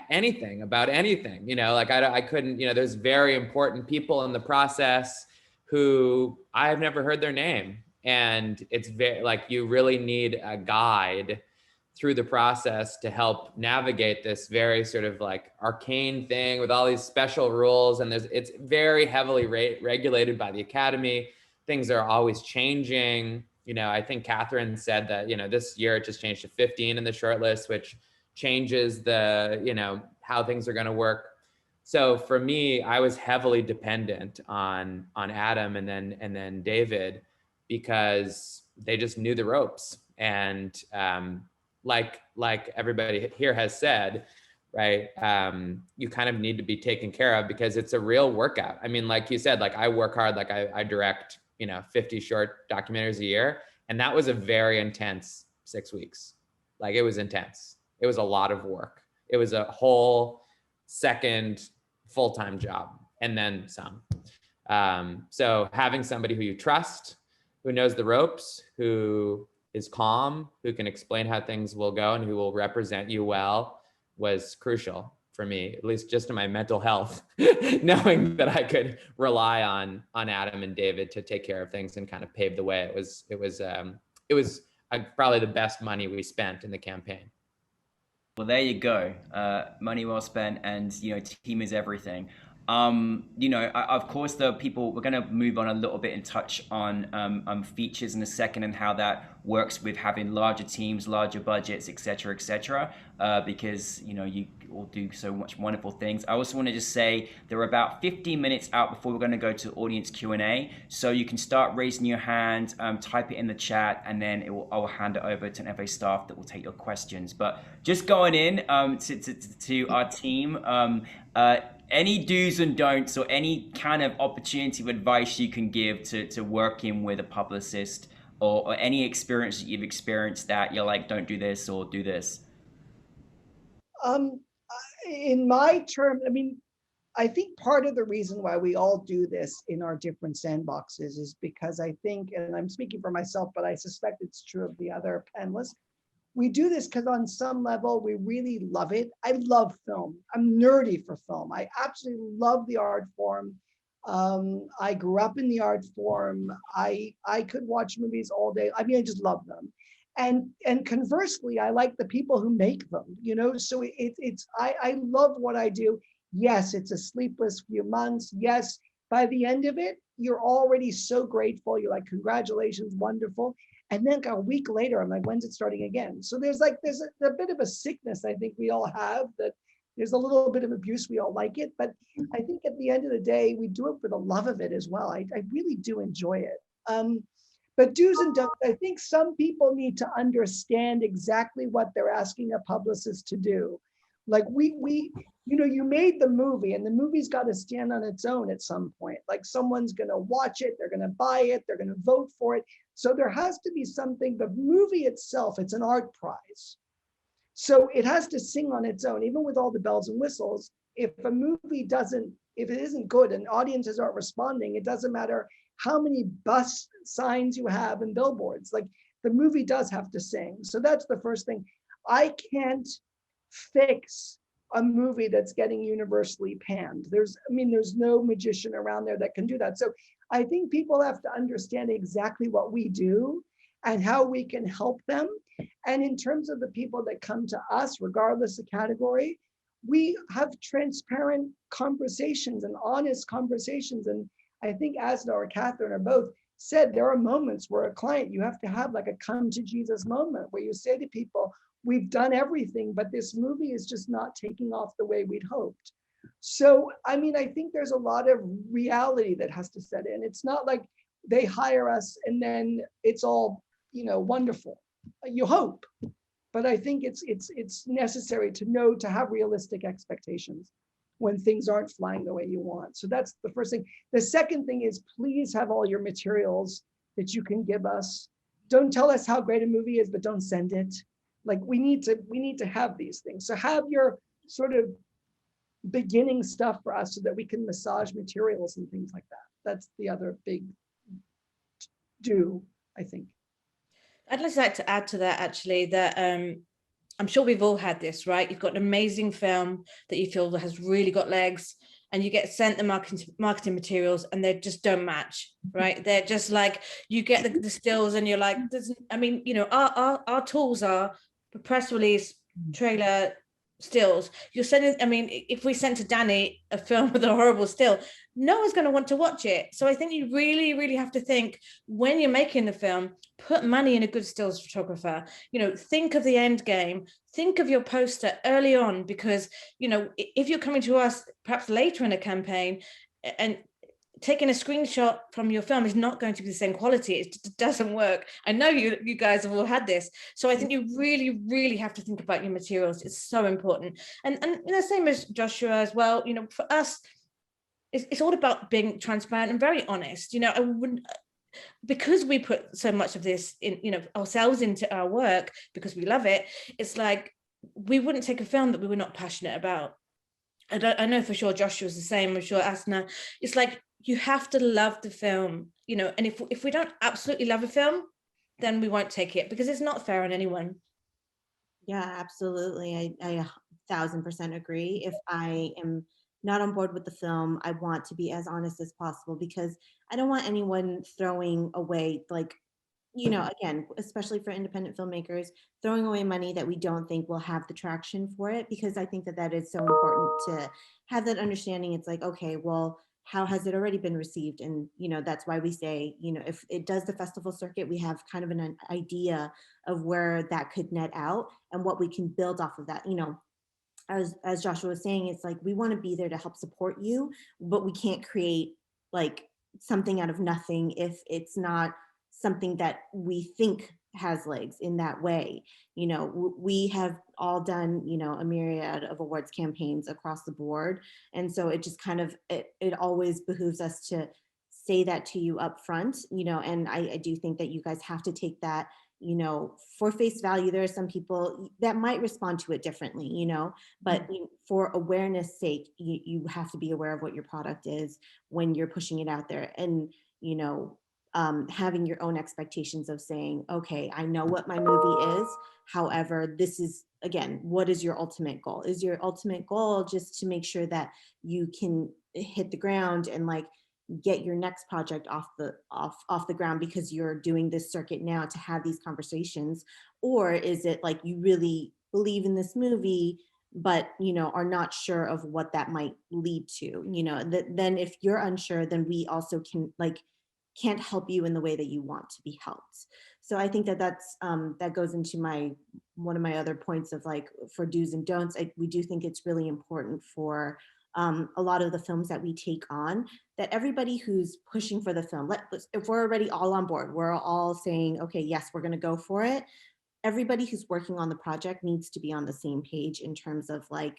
anything about anything, you know, like I couldn't, you know, there's very important people in the process who I've never heard their name. And it's very like, you really need a guide through the process to help navigate this very sort of like arcane thing with all these special rules. And it's very heavily regulated by the Academy. Things are always changing. You know, I think Catherine said that, you know, this year it just changed to 15 in the shortlist, which changes the, you know, how things are going to work. So for me, I was heavily dependent on Adam and then David, because they just knew the ropes. And like everybody here has said, right? You kind of need to be taken care of, because it's a real workout. I mean, like you said, like I work hard, like I direct, you know, 50 short documentaries a year. And that was a very intense 6 weeks. Like, it was intense. It was a lot of work. It was a whole second full-time job and then some. So having somebody who you trust, who knows the ropes, who is calm, who can explain how things will go and who will represent you well, was crucial for me, at least just in my mental health, knowing that I could rely on Adam and David to take care of things and kind of pave the way. It was probably the best money we spent in the campaign. Well, there you go. Money well spent, and team is everything. Of course, the people, we're going to move on a little bit and touch on features in a second and how that works with having larger teams, larger budgets, etc., etc. Because you all do so much wonderful things. I also want to just say there are about 15 minutes out before we're going to go to audience Q&A, so you can start raising your hand, type it in the chat, and then I'll hand it over to NFA staff that will take your questions. But just going in to our team. Any do's and don'ts or any kind of opportunity of advice you can give to working with a publicist, or any experience that you've experienced that you're like, don't do this or do this? In my term, I think part of the reason why we all do this in our different sandboxes is because I think, and I'm speaking for myself, but I suspect it's true of the other panelists, we do this because on some level, we really love it. I love film. I'm nerdy for film. I absolutely love the art form. I grew up in the art form. I could watch movies all day. I just love them. And conversely, I like the people who make them, so I love what I do. Yes, it's a sleepless few months. Yes, by the end of it, you're already so grateful. You're like, congratulations, wonderful. And then a week later, I'm like, when's it starting again? So there's a bit of a sickness I think we all have, that there's a little bit of abuse. We all like it. But I think at the end of the day, we do it for the love of it as well. I really do enjoy it. But do's and don'ts, I think some people need to understand exactly what they're asking a publicist to do. Like you made the movie, and the movie's got to stand on its own at some point. Like someone's going to watch it, they're going to buy it, they're going to vote for it. So there has to be something. The movie itself, it's an art prize. So it has to sing on its own, even with all the bells and whistles. If a movie if it isn't good and audiences aren't responding, it doesn't matter how many bus signs you have and billboards. Like, the movie does have to sing. So that's the first thing. I can't fix a movie that's getting universally panned. There's no magician around there that can do that. So I think people have to understand exactly what we do and how we can help them. And in terms of the people that come to us, regardless of category, we have transparent conversations and honest conversations. And I think Asna or Catherine or both said there are moments where a client, you have to have like a come to Jesus moment where you say to people, we've done everything, but this movie is just not taking off the way we'd hoped. So, I think there's a lot of reality that has to set in. It's not like they hire us and then it's all, wonderful. You hope, but I think it's necessary to have realistic expectations when things aren't flying the way you want. So that's the first thing. The second thing is, please have all your materials that you can give us. Don't tell us how great a movie is, but don't send it. Like, we need to have these things. So have your sort of beginning stuff for us so that we can massage materials and things like that. That's the other big do, I think. I'd just like to add to that, actually, that I'm sure we've all had this, right? You've got an amazing film that you feel has really got legs, and you get sent the marketing materials and they just don't match, right? They're just like, you get the stills and you're like, our tools are the press release, trailer, stills. You're sending, if we sent to Danny a film with a horrible still, no one's going to want to watch it. So I think you really, really have to think, when you're making the film, put money in a good stills photographer. Think of the end game, think of your poster early on, because if you're coming to us perhaps later in a campaign, and taking a screenshot from your film is not going to be the same quality. It doesn't work. I know you guys have all had this. So I think you really, really have to think about your materials. It's so important. And same as Joshua as well, for us, it's all about being transparent and very honest. I wouldn't, because we put so much of this in, ourselves into our work because we love it. It's like, we wouldn't take a film that we were not passionate about. I know for sure Joshua's the same. I'm sure Asna. It's like, you have to love the film, and if we don't absolutely love a film, then we won't take it, because it's not fair on anyone. Yeah, absolutely. I 1000% agree. If I am not on board with the film, I want to be as honest as possible, because I don't want anyone throwing away like you know, again, especially for independent filmmakers, throwing away money that we don't think will have the traction for it, because I think that that is so important to have that understanding. It's like, okay, well, how has it already been received? And, you know, that's why we say, you know, if it does the festival circuit, we have kind of an idea of where that could net out and what we can build off of that. You know, as Joshua was saying, it's like we want to be there to help support you, but we can't create like something out of nothing if it's not something that we think has legs in that way. You know, we have all done, you know, a myriad of awards campaigns across the board. And so it just kind of, it always behooves us to say that to you up front, you know, and I do think that you guys have to take that, you know, for face value. There are some people that might respond to it differently, you know, but for awareness sake, you have to be aware of what your product is when you're pushing it out there. And, you know, having your own expectations of saying, okay, I know what my movie is. However, this is, again, what is your ultimate goal? Is your ultimate goal just to make sure that you can hit the ground and like get your next project off the ground because you're doing this circuit now to have these conversations? Or is it like you really believe in this movie, but, you know, are not sure of what that might lead to? You know, then if you're unsure, then we also can't help you in the way that you want to be helped. So I think that that goes into one of my other points of like, for do's and don'ts. We do think it's really important for a lot of the films that we take on, that everybody who's pushing for the film, if we're already all on board, we're all saying, okay, yes, we're going to go for it. Everybody who's working on the project needs to be on the same page in terms of like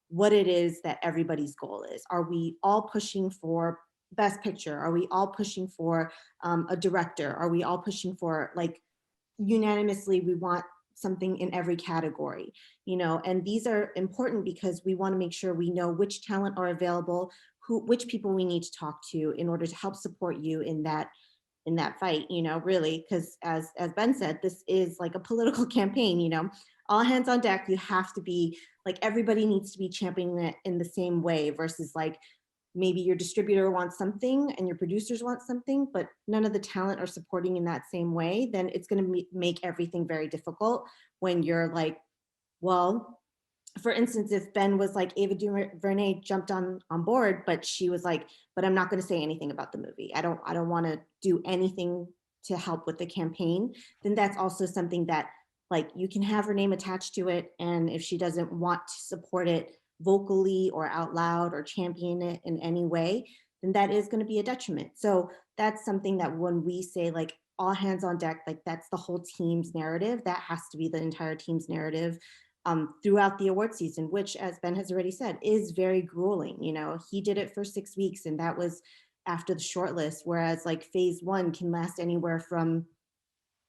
what it is that everybody's goal is. Are we all pushing for best picture? Are we all pushing for a director? Are we all pushing for like unanimously we want something in every category, you know? And these are important because we want to make sure we know which talent are available, which people we need to talk to in order to help support you in that fight, you know, really, because as Ben said, this is like a political campaign, you know, all hands on deck. You have to be like, everybody needs to be championing it in the same way versus like, maybe your distributor wants something and your producers want something, but none of the talent are supporting in that same way. Then it's going to make everything very difficult when you're like, well, for instance, if Ben was like, Ava DuVernay jumped on board, but she was like, but I'm not going to say anything about the movie. I don't want to do anything to help with the campaign. Then that's also something that like you can have her name attached to it. And if she doesn't want to support it vocally or out loud or champion it in any way, then that is going to be a detriment. So that's something that when we say like all hands on deck, like that's the whole team's narrative. That has to be the entire team's narrative throughout the award season, which, as Ben has already said, is very grueling. You know, he did it for 6 weeks and that was after the shortlist, whereas like phase one can last anywhere from,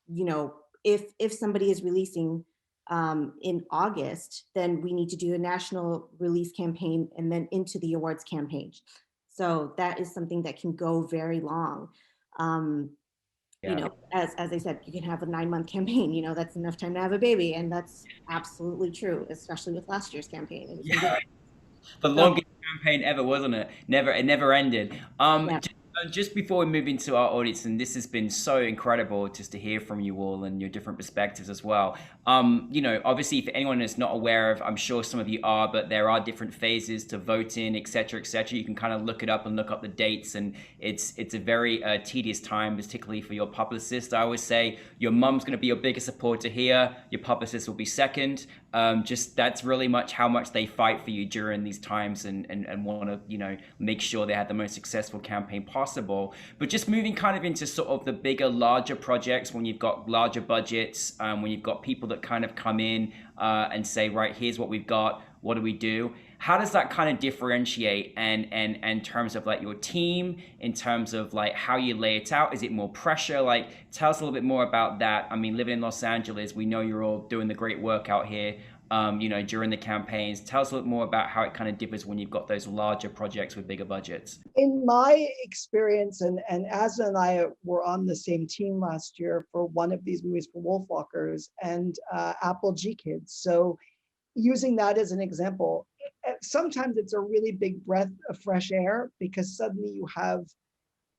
you know, if somebody is releasing in August, then we need to do a national release campaign and then into the awards campaign. So that is something that can go very long. You know, as I said, you can have a 9-month campaign, you know, that's enough time to have a baby. And that's absolutely true, especially with last year's campaign. It was the longest campaign ever, wasn't it? It never ended. Yeah. Just before we move into our audience, and this has been so incredible just to hear from you all and your different perspectives as well. You know, obviously, if anyone is not aware of, I'm sure some of you are, but there are different phases to voting, etc., etc. You can kind of look it up and look up the dates, and it's a very tedious time, particularly for your publicist. I always say your mum's going to be your biggest supporter here. Your publicist will be second. Just that's really much how much they fight for you during these times and want to, you know, make sure they have the most successful campaign possible. But just moving kind of into sort of the bigger, larger projects, when you've got larger budgets, when you've got people that kind of come in and say, right, here's what we've got, what do we do? How does that kind of differentiate and in terms of like your team, in terms of like how you lay it out? Is it more pressure? Like, tell us a little bit more about that. I mean, living in Los Angeles, we know you're all doing the great work out here, you know, during the campaigns. Tell us a little more about how it kind of differs when you've got those larger projects with bigger budgets. In my experience, and Asna and I were on the same team last year for one of these movies for Wolfwalkers and Apple G Kids. So using that as an example, sometimes it's a really big breath of fresh air because suddenly you have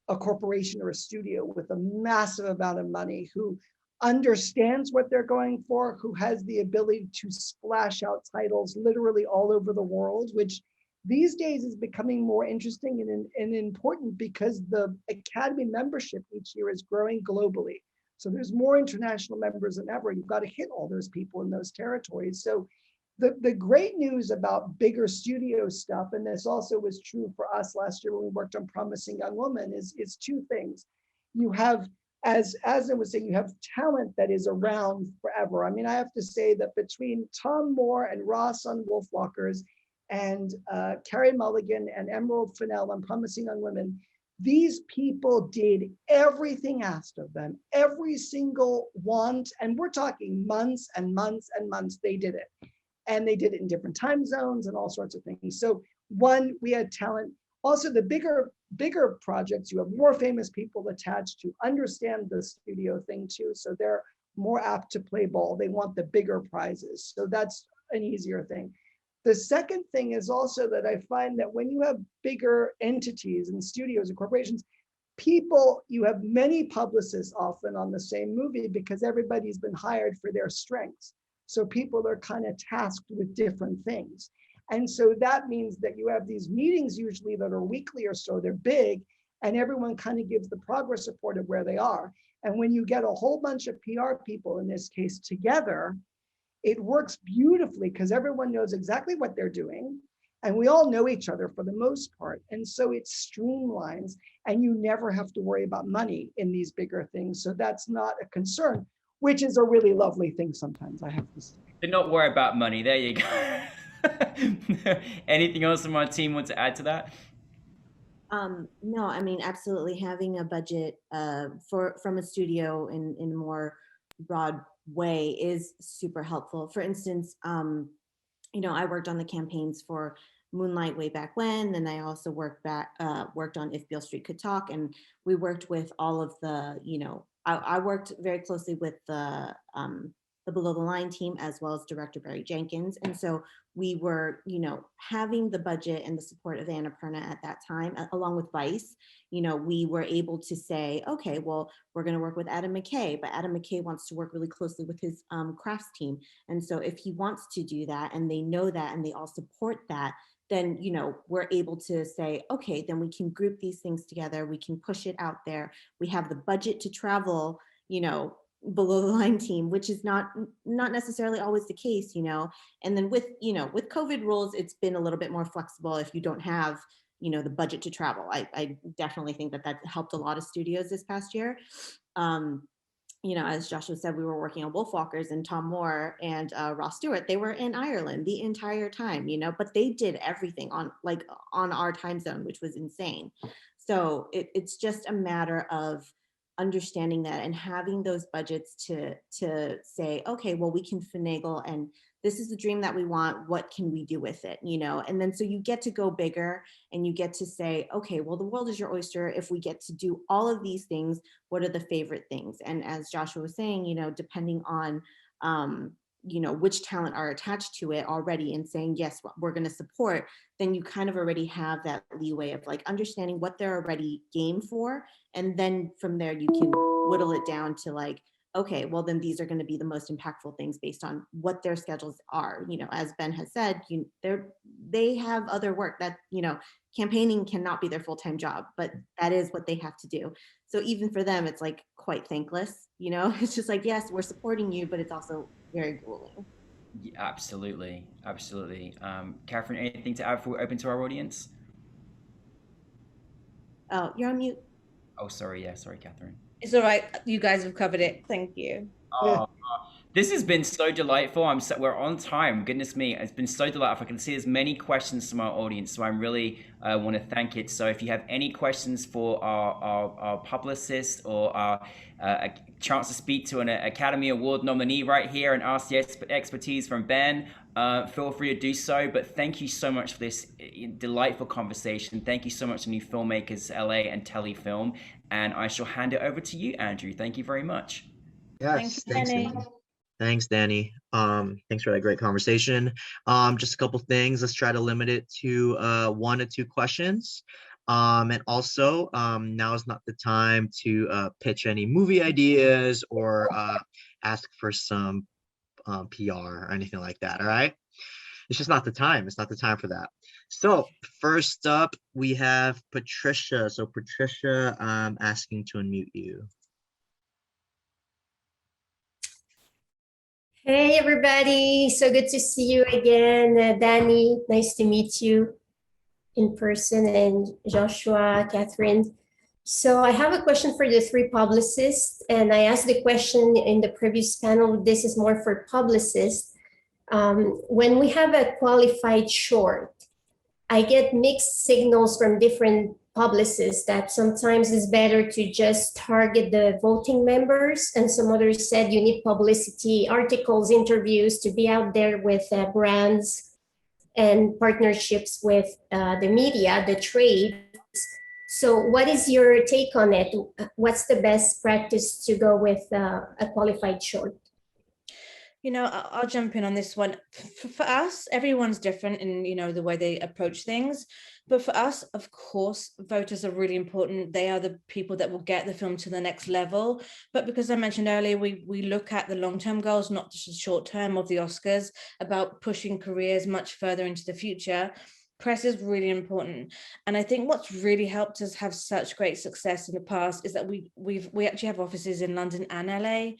a corporation or a studio with a massive amount of money who understands what they're going for, who has the ability to splash out titles literally all over the world, which these days is becoming more interesting and important because the Academy membership each year is growing globally. So there's more international members than ever. You've got to hit all those people in those territories. So the great news about bigger studio stuff, and this also was true for us last year when we worked on Promising Young Woman, is two things. You have, as I was saying, you have talent that is around forever. I mean, I have to say that between Tom Moore and Ross on Wolfwalkers and Carrie Mulligan and Emerald Fennell on Promising Young Women, these people did everything asked of them, every single want, and we're talking months and months and months, they did it. And they did it in different time zones and all sorts of things. So one, we had talent. Also, the bigger projects, you have more famous people attached to understand the studio thing too. So they're more apt to play ball. They want the bigger prizes. So that's an easier thing. The second thing is also that I find that when you have bigger entities and studios and corporations, you have many publicists often on the same movie because everybody's been hired for their strengths. So people are kind of tasked with different things. And so that means that you have these meetings usually that are weekly or so, they're big, and everyone kind of gives the progress report of where they are. And when you get a whole bunch of PR people, in this case, together, it works beautifully because everyone knows exactly what they're doing. And we all know each other for the most part. And so it streamlines, and you never have to worry about money in these bigger things. So that's not a concern, which is a really lovely thing sometimes, I have to say. Do not worry about money. There you go. Anything else from our team want to add to that? No, I mean, absolutely having a budget from a studio in a more broad way is super helpful. For instance, I worked on the campaigns for Moonlight way back when, and I also worked on If Beale Street Could Talk, and we worked with all of the, I worked very closely with the Below the Line team as well as director Barry Jenkins. And so we were, having the budget and the support of Annapurna at that time, along with Vice, we were able to say, okay, well, we're going to work with Adam McKay, but Adam McKay wants to work really closely with his crafts team. And so if he wants to do that and they know that and they all support that, then, we're able to say, okay, then we can group these things together. We can push it out there. We have the budget to travel, below the line team, which is not necessarily always the case, and then with COVID rules, it's been a little bit more flexible if you don't have, the budget to travel. I definitely think that helped a lot of studios this past year. As Joshua said, we were working on Wolfwalkers, and Tom Moore and Ross Stewart, they were in Ireland the entire time, but they did everything on our time zone, which was insane. So it's just a matter of understanding that and having those budgets to say, okay, well, we can finagle, and this is the dream that we want. What can we do with it? And then so you get to go bigger and you get to say, okay, well, the world is your oyster. If we get to do all of these things, what are the favorite things? And as Joshua was saying, depending on which talent are attached to it already and saying, yes, we're going to support, then you kind of already have that leeway of understanding what they're already game for. And then from there, you can whittle it down to okay, well, then these are going to be the most impactful things based on what their schedules are. As Ben has said, they have other work that, campaigning cannot be their full-time job, but that is what they have to do. So even for them, it's quite thankless, it's just yes, we're supporting you, but it's also very grueling. Yeah, absolutely. Catherine, anything to add before we open to our audience? Oh, you're on mute. Oh, sorry. Yeah, sorry, Catherine. It's all right. You guys have covered it. Thank you. This has been so delightful. We're on time. Goodness me, it's been so delightful. I can see there's many questions from our audience, so I really want to thank it. So if you have any questions for our publicist or a chance to speak to an Academy Award nominee right here and ask the expertise from Ben, feel free to do so. But thank you so much for this delightful conversation. Thank you so much to New Filmmakers LA and Telefilm. And I shall hand it over to you, Andrew. Thank you very much. Yes, Thanks, Danny. Thanks, Danny. Thanks for that great conversation. Just a couple things. Let's try to limit it to 1 to 2 questions. And also, now is not the time to pitch any movie ideas or ask for some PR or anything like that, all right? It's just not the time. It's not the time for that. So first up, we have Patricia. So Patricia, I'm asking to unmute you. Hey, everybody. So good to see you again. Danny, nice to meet you in person, and Joshua, Catherine. So I have a question for the three publicists, and I asked the question in the previous panel. This is more for publicists. When we have a qualified short, I get mixed signals from different publicists that sometimes it's better to just target the voting members, and some others said you need publicity, articles, interviews to be out there with brands and partnerships with the media, the trade. So what is your take on it? What's the best practice to go with a qualified short? You know, I'll jump in on this one. For us, everyone's different in, you know, the way they approach things. But for us, of course, voters are really important. They are the people that will get the film to the next level. But because I mentioned earlier, we look at the long-term goals, not just the short-term of the Oscars, about pushing careers much further into the future. Press is really important. And I think what's really helped us have such great success in the past is that we actually have offices in London and LA.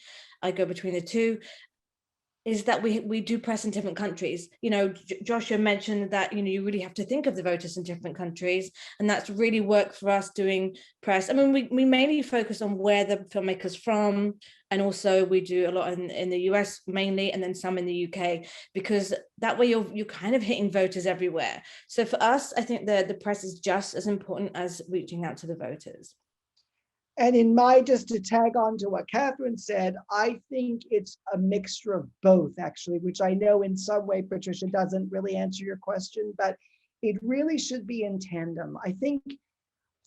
I go between the two. Is that we do press in different countries. You know, Joshua mentioned that, you know, you really have to think of the voters in different countries, and that's really worked for us doing press. I mean, we mainly focus on where the filmmaker's from, and also we do a lot in the US mainly, and then some in the UK, because that way you're kind of hitting voters everywhere. So for us, I think the press is just as important as reaching out to the voters. And in my, just to tag on to what Catherine said, I think it's a mixture of both, actually, which I know in some way, Patricia, doesn't really answer your question, but it really should be in tandem. I think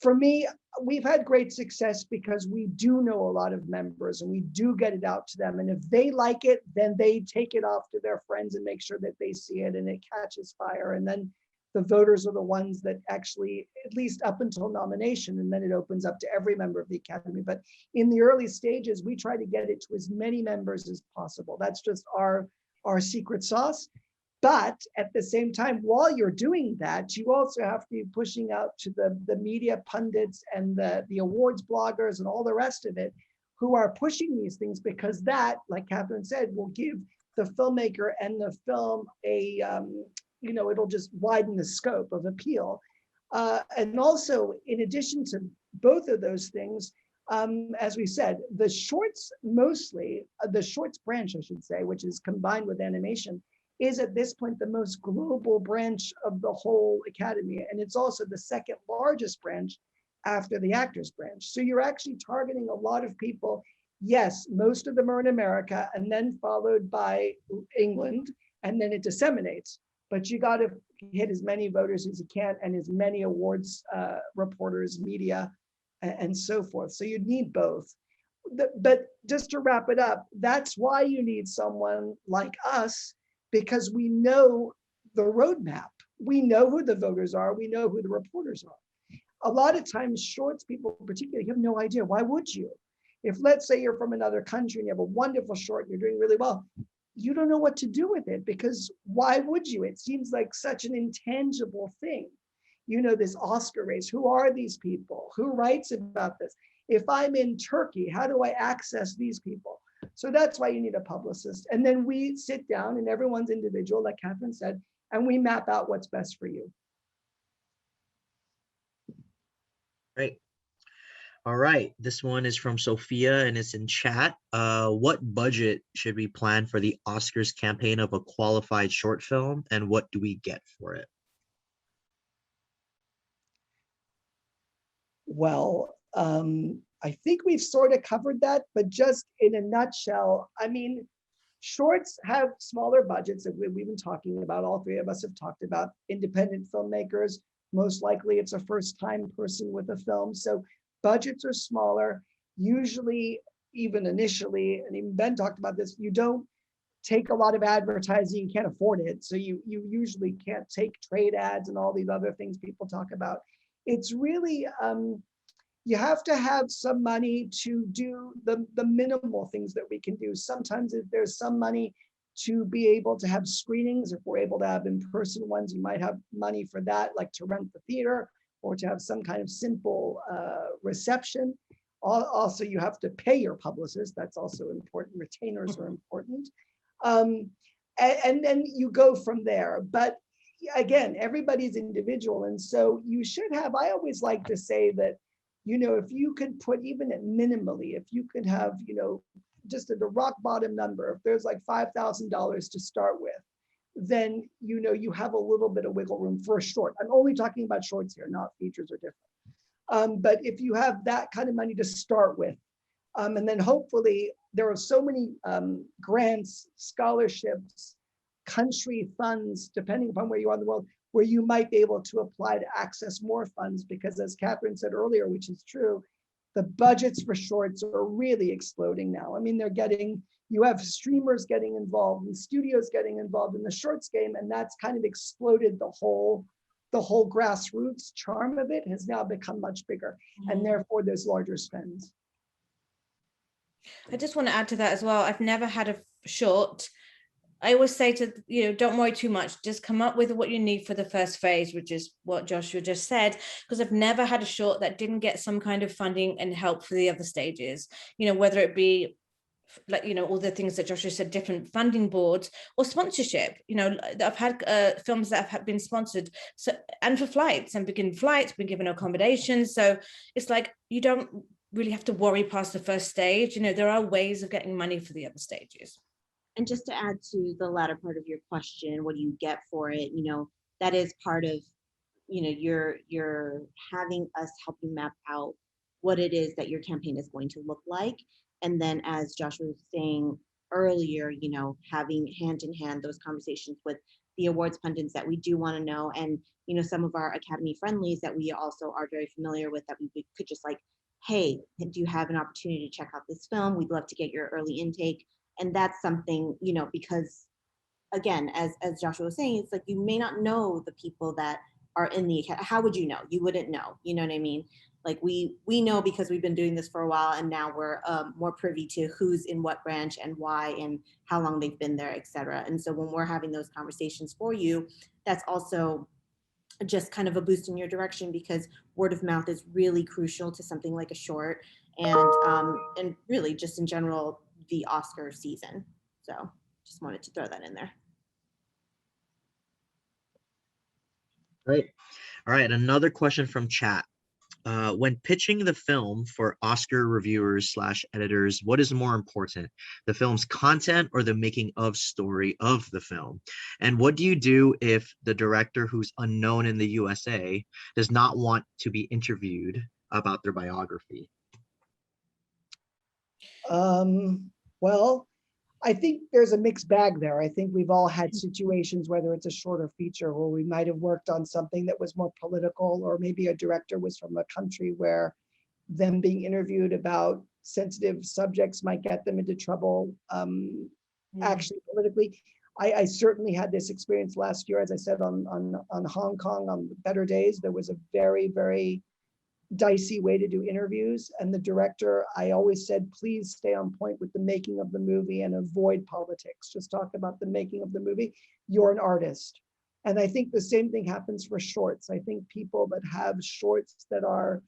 for me, we've had great success because we do know a lot of members and we do get it out to them. And if they like it, then they take it off to their friends and make sure that they see it and it catches fire. And then the voters are the ones that actually, at least up until nomination, and then it opens up to every member of the Academy. But in the early stages, we try to get it to as many members as possible. That's just our secret sauce. But at the same time, while you're doing that, you also have to be pushing out to the media pundits and the awards bloggers and all the rest of it who are pushing these things, because that, like Catherine said, will give the filmmaker and the film a, you know, it'll just widen the scope of appeal. And also, in addition to both of those things, as we said, the shorts mostly, the shorts branch, I should say, which is combined with animation, is at this point the most global branch of the whole Academy. And it's also the second largest branch after the actors branch. So you're actually targeting a lot of people. Yes, most of them are in America, and then followed by England, and then it disseminates. But you got to hit as many voters as you can and as many awards reporters, media, and so forth. So you need both. But just to wrap it up, that's why you need someone like us, because we know the roadmap. We know who the voters are. We know who the reporters are. A lot of times, shorts people particularly have no idea. Why would you? If, let's say, you're from another country and you have a wonderful short and you're doing really well, you don't know what to do with it, because why would you? It seems like such an intangible thing. You know, this Oscar race, who are these people? Who writes about this? If I'm in Turkey, how do I access these people? So that's why you need a publicist. And then we sit down and everyone's individual, like Catherine said, and we map out what's best for you. Great. All right, this one is from Sophia and it's in chat. What budget should we plan for the Oscars campaign of a qualified short film, and what do we get for it? Well, I think we've sort of covered that, but just in a nutshell, I mean, shorts have smaller budgets that we've been talking about. All three of us have talked about independent filmmakers. Most likely it's a first-time person with a film. So budgets are smaller. Usually, even initially, and even Ben talked about this, you don't take a lot of advertising, you can't afford it. So you usually can't take trade ads and all these other things people talk about. it's really, you have to have some money to do the minimal things that we can do. Sometimes if there's some money to be able to have screenings, if we're able to have in-person ones, you might have money for that, like to rent the theater or to have some kind of simple reception. Also, you have to pay your publicist. That's also important. Retainers are important. And then you go from there. But again, everybody's individual. And so you should have, I always like to say that, if you could put even at minimally, if you could have, just at the rock bottom number, if there's like $5,000 to start with, then, you have a little bit of wiggle room for a short. I'm only talking about shorts here, not features or different. But if you have that kind of money to start with, and then hopefully there are so many grants, scholarships, country funds, depending upon where you are in the world, where you might be able to apply to access more funds, because as Catherine said earlier, which is true, the budgets for shorts are really exploding now. I mean, you have streamers getting involved and studios getting involved in the shorts game, and that's kind of exploded the whole grassroots charm of it has now become much bigger, and therefore there's larger spends. I just want to add to that as well. I've never had a short. I always say to, don't worry too much, just come up with what you need for the first phase, which is what Joshua just said, because I've never had a short that didn't get some kind of funding and help for the other stages, whether it be like, all the things that Joshua said, different funding boards or sponsorship. I've had films that have been sponsored, and for flights, and been given accommodations. So it's like, you don't really have to worry past the first stage. There are ways of getting money for the other stages. And just to add to the latter part of your question, what do you get for it? That is part of, you're having us help you map out what it is that your campaign is going to look like. And then, as Joshua was saying earlier, having hand in hand those conversations with the awards pundits that we do want to know, and some of our Academy friendlies that we also are very familiar with, that we could just like, hey, do you have an opportunity to check out this film? We'd love to get your early intake. And that's something, because again, as Joshua was saying, it's like, you may not know the people that are in the Academy. How would you know? You wouldn't know, you know what I mean? Like we know because we've been doing this for a while, and now we're more privy to who's in what branch and why and how long they've been there, et cetera. And so when we're having those conversations for you, that's also just kind of a boost in your direction, because word of mouth is really crucial to something like a short, and really just in general, the Oscar season. So just wanted to throw that in there. Great. All right, another question from chat. When pitching the film for Oscar reviewers / editors, what is more important, the film's content or the making of story of the film? And what do you do if the director, who's unknown in the USA, does not want to be interviewed about their biography? Well, I think there's a mixed bag there. I think we've all had situations, whether it's a shorter feature, where we might have worked on something that was more political, or maybe a director was from a country where them being interviewed about sensitive subjects might get them into trouble, actually politically. I certainly had this experience last year, as I said, on Hong Kong, on Better Days. There was a very, very dicey way to do interviews, and the director, I always said, please stay on point with the making of the movie and avoid politics. Just talk about the making of the movie. You're an artist. And I think the same thing happens for shorts. I think people that have shorts that are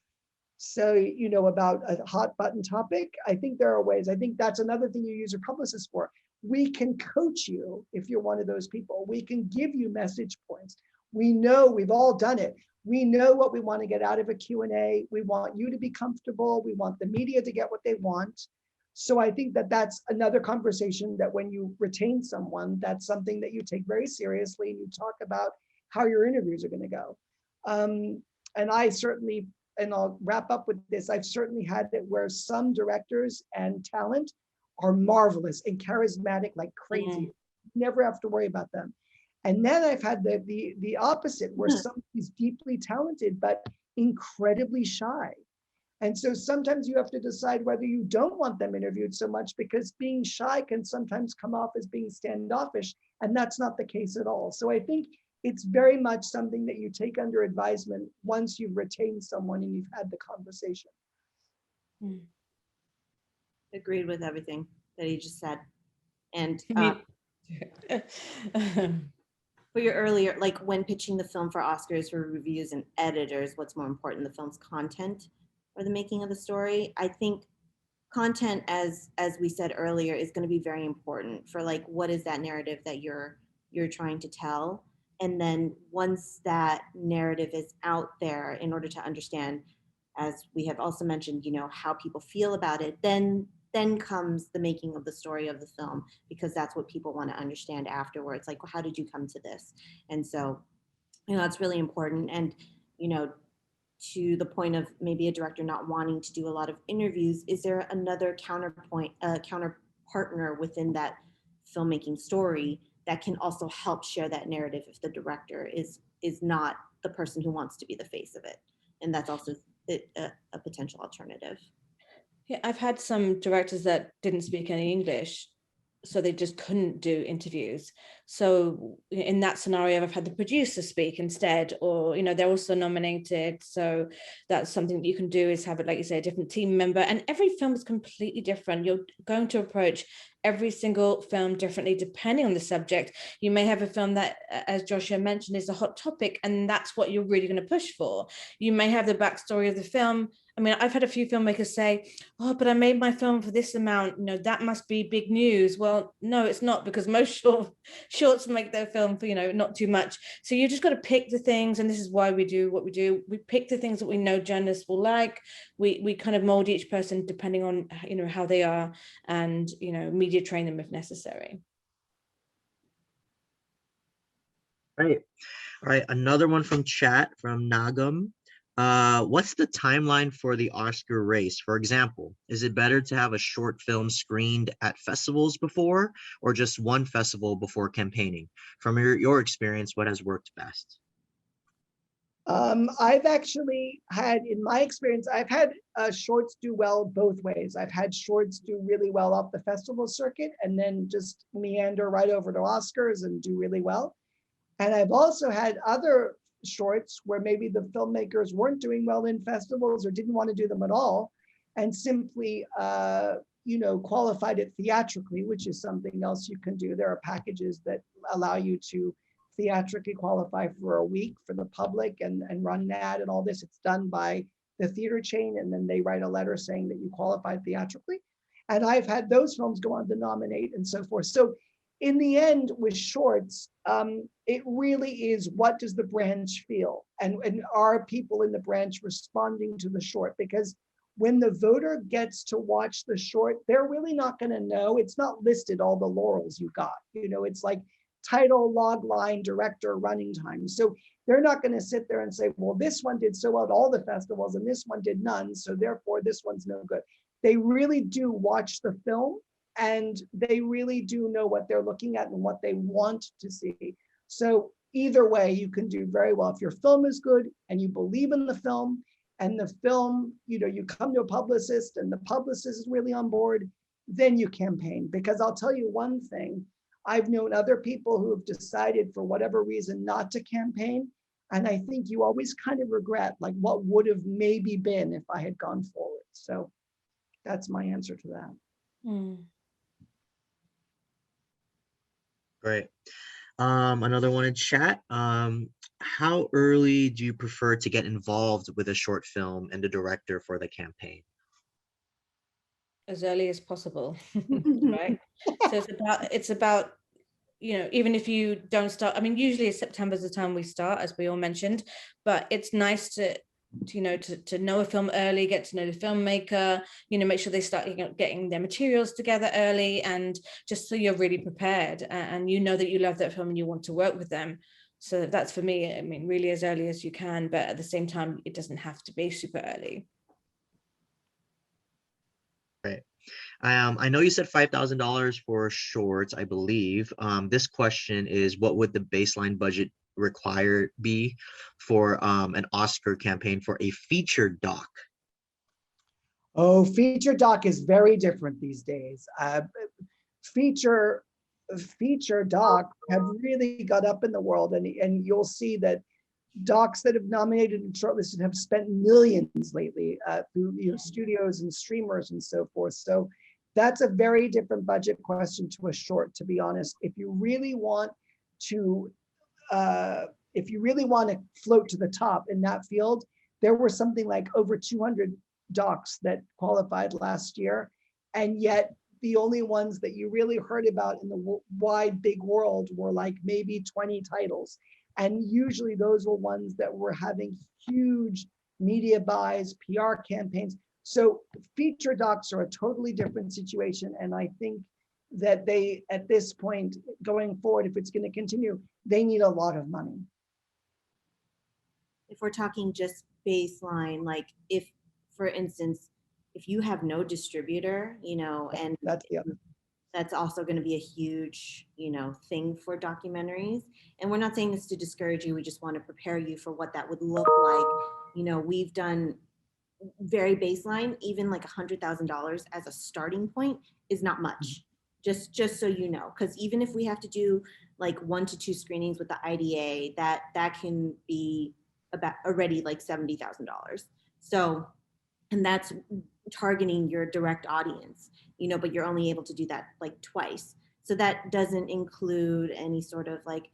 so, about a hot button topic, I think there are ways. I think that's another thing you use your publicist for. We can coach you if you're one of those people. We can give you message points. We know, we've all done it. We know what we want to get out of a Q&A. We want you to be comfortable. We want the media to get what they want. So I think that that's another conversation, that when you retain someone, that's something that you take very seriously, and you talk about how your interviews are going to go. And I certainly, and I'll wrap up with this, I've certainly had it where some directors and talent are marvelous and charismatic like crazy. Never have to worry about them. And then I've had the opposite, where somebody's deeply talented but incredibly shy. And so sometimes you have to decide whether you don't want them interviewed so much, because being shy can sometimes come off as being standoffish, and that's not the case at all. So I think it's very much something that you take under advisement once you've retained someone and you've had the conversation. Agreed with everything that he just said. And for your earlier, like when pitching the film for Oscars for reviews and editors, what's more important, the film's content or the making of the story? I think content, as we said earlier, is going to be very important for like what is that narrative that you're trying to tell. And then once that narrative is out there, in order to understand, as we have also mentioned, you know, how people feel about it, then comes the making of the story of the film, because that's what people want to understand afterwards. Like, well, how did you come to this? And so, you know, that's really important. And, you know, to the point of maybe a director not wanting to do a lot of interviews, is there another counter partner within that filmmaking story that can also help share that narrative if the director is not the person who wants to be the face of it? And that's also a potential alternative. Yeah, I've had some directors that didn't speak any English, so they just couldn't do interviews. So in that scenario, I've had the producer speak instead, or, you know, they're also nominated. So that's something that you can do, is have it, like you say, a different team member. And every film is completely different. You're going to approach every single film differently depending on the subject. You may have a film that, as Joshua mentioned, is a hot topic, and that's what you're really going to push for. You may have the backstory of the film. I mean, I've had a few filmmakers say, oh, but I made my film for this amount, you know, that must be big news. Well, no, it's not, because most shorts make their film for, you know, not too much. So you just got to pick the things, and this is why we do what we do. We pick the things that we know journalists will like. We kind of mold each person depending on, you know, how they are, and, you know, media train them if necessary. Right. All right. Another one from chat from Nagam. What's the timeline for the Oscar race? For example, is it better to have a short film screened at festivals before, or just one festival before campaigning? From your experience, what has worked best? I've actually had, in my experience, I've had shorts do well both ways. I've had shorts do really well off the festival circuit and then just meander right over to Oscars and do really well. And I've also had other shorts where maybe the filmmakers weren't doing well in festivals or didn't want to do them at all, and simply, you know, qualified it theatrically, which is something else you can do. There are packages that allow you to theatrically qualify for a week for the public and run an ad and all this. It's done by the theater chain, and then they write a letter saying that you qualified theatrically. And I've had those films go on to nominate and so forth. So in the end, with shorts, it really is, what does the branch feel? And are people in the branch responding to the short? Because when the voter gets to watch the short, they're really not going to know. It's not listed all the laurels you got. You know, it's like title, log line, director, running time. So they're not going to sit there and say, well, this one did so well at all the festivals and this one did none, so therefore this one's no good. They really do watch the film, and they really do know what they're looking at and what they want to see. So either way, you can do very well. If your film is good and you believe in the film, and the film, you know, you come to a publicist and the publicist is really on board, then you campaign. Because I'll tell you one thing, I've known other people who have decided for whatever reason not to campaign. And I think you always kind of regret, like, what would have maybe been if I had gone forward. So that's my answer to that. Great. Another one in chat. How early do you prefer to get involved with a short film and the director for the campaign? As early as possible, right? So it's about, you know, even if you don't start, I mean, usually September is the time we start, as we all mentioned, but it's nice to know a film early, get to know the filmmaker, you know, make sure they start, you know, getting their materials together early, and just so you're really prepared and you know that you love that film and you want to work with them. So that's, for me, I mean, really as early as you can, but at the same time, it doesn't have to be super early. Right. I know you said $5,000 for shorts, I believe. This question is, what would the baseline budget required be for an Oscar campaign for a feature doc? Oh, feature doc is very different these days. Feature feature docs have really got up in the world, and you'll see that docs that have nominated and shortlisted have spent millions lately through studios and streamers and so forth. So that's a very different budget question to a short, to be honest. If you really want to float to the top in that field, there were something like over 200 docs that qualified last year, and yet the only ones that you really heard about in the wide big world were like maybe 20 titles. And usually those were ones that were having huge media buys, PR campaigns. So feature docs are a totally different situation. And I think that they, at this point, going forward, if it's going to continue, they need a lot of money. If we're talking just baseline, like if, for instance, if you have no distributor, and that's also going to be a huge, thing for documentaries. And we're not saying this to discourage you. We just want to prepare you for what that would look like. We've done very baseline, even like $100,000 as a starting point is not much. Just so you know, because even if we have to do like 1 to 2 screenings with the IDA, that can be about already like $70,000. So, and that's targeting your direct audience, but you're only able to do that like twice. So that doesn't include any sort of like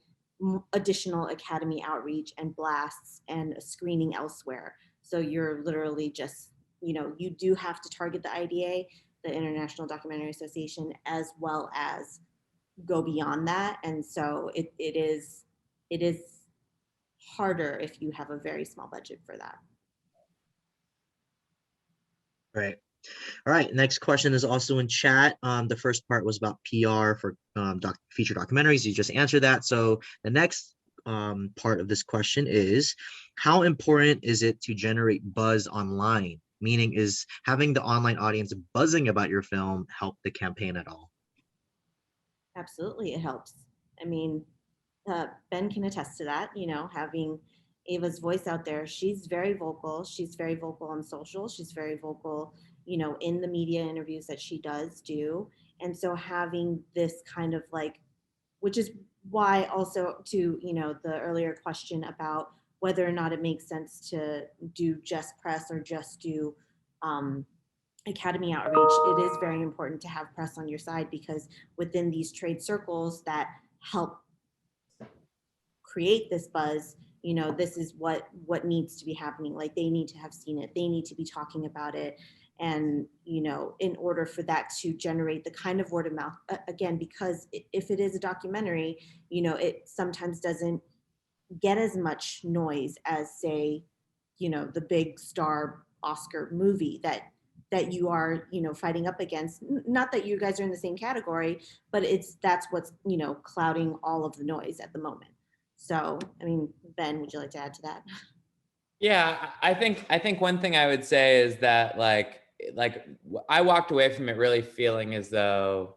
additional Academy outreach and blasts and a screening elsewhere. So you're literally just, you do have to target the IDA, the International Documentary Association, as well as go beyond that. And so it is harder if you have a very small budget for that. Right. All right. Next question is also in chat. The first part was about PR for feature documentaries. You just answered that. So the next part of this question is, how important is it to generate buzz online? Meaning, is having the online audience buzzing about your film help the campaign at all? Absolutely, it helps. I mean, Ben can attest to that, having Ava's voice out there. She's very vocal. She's very vocal on social. She's very vocal, in the media interviews that she does do. And so having this kind of like, which is why also to, the earlier question about whether or not it makes sense to do just press or just do Academy outreach, it is very important to have press on your side, because within these trade circles that help create this buzz, this is what needs to be happening. Like, they need to have seen it. They need to be talking about it. And, in order for that to generate the kind of word of mouth, again, because if it is a documentary, it sometimes doesn't get as much noise as, say, the big star Oscar movie that you are, fighting up against. Not that you guys are in the same category, but that's what's, clouding all of the noise at the moment. So, I mean, Ben, would you like to add to that? Yeah, I think one thing I would say is that like I walked away from it really feeling as though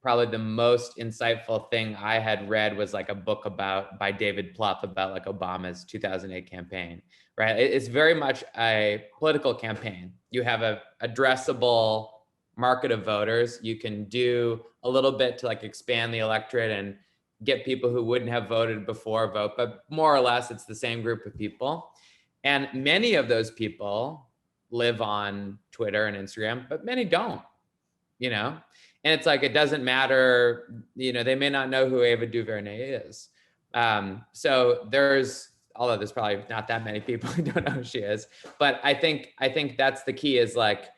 probably the most insightful thing I had read was like a book by David Plouffe about like Obama's 2008 campaign, right? It's very much a political campaign. You have a addressable market of voters. You can do a little bit to like expand the electorate and get people who wouldn't have voted before vote, but more or less it's the same group of people. And many of those people live on Twitter and Instagram, but many don't, and it's like, it doesn't matter, they may not know who Ava DuVernay is. So although there's probably not that many people who don't know who she is, but I think that's the key, is like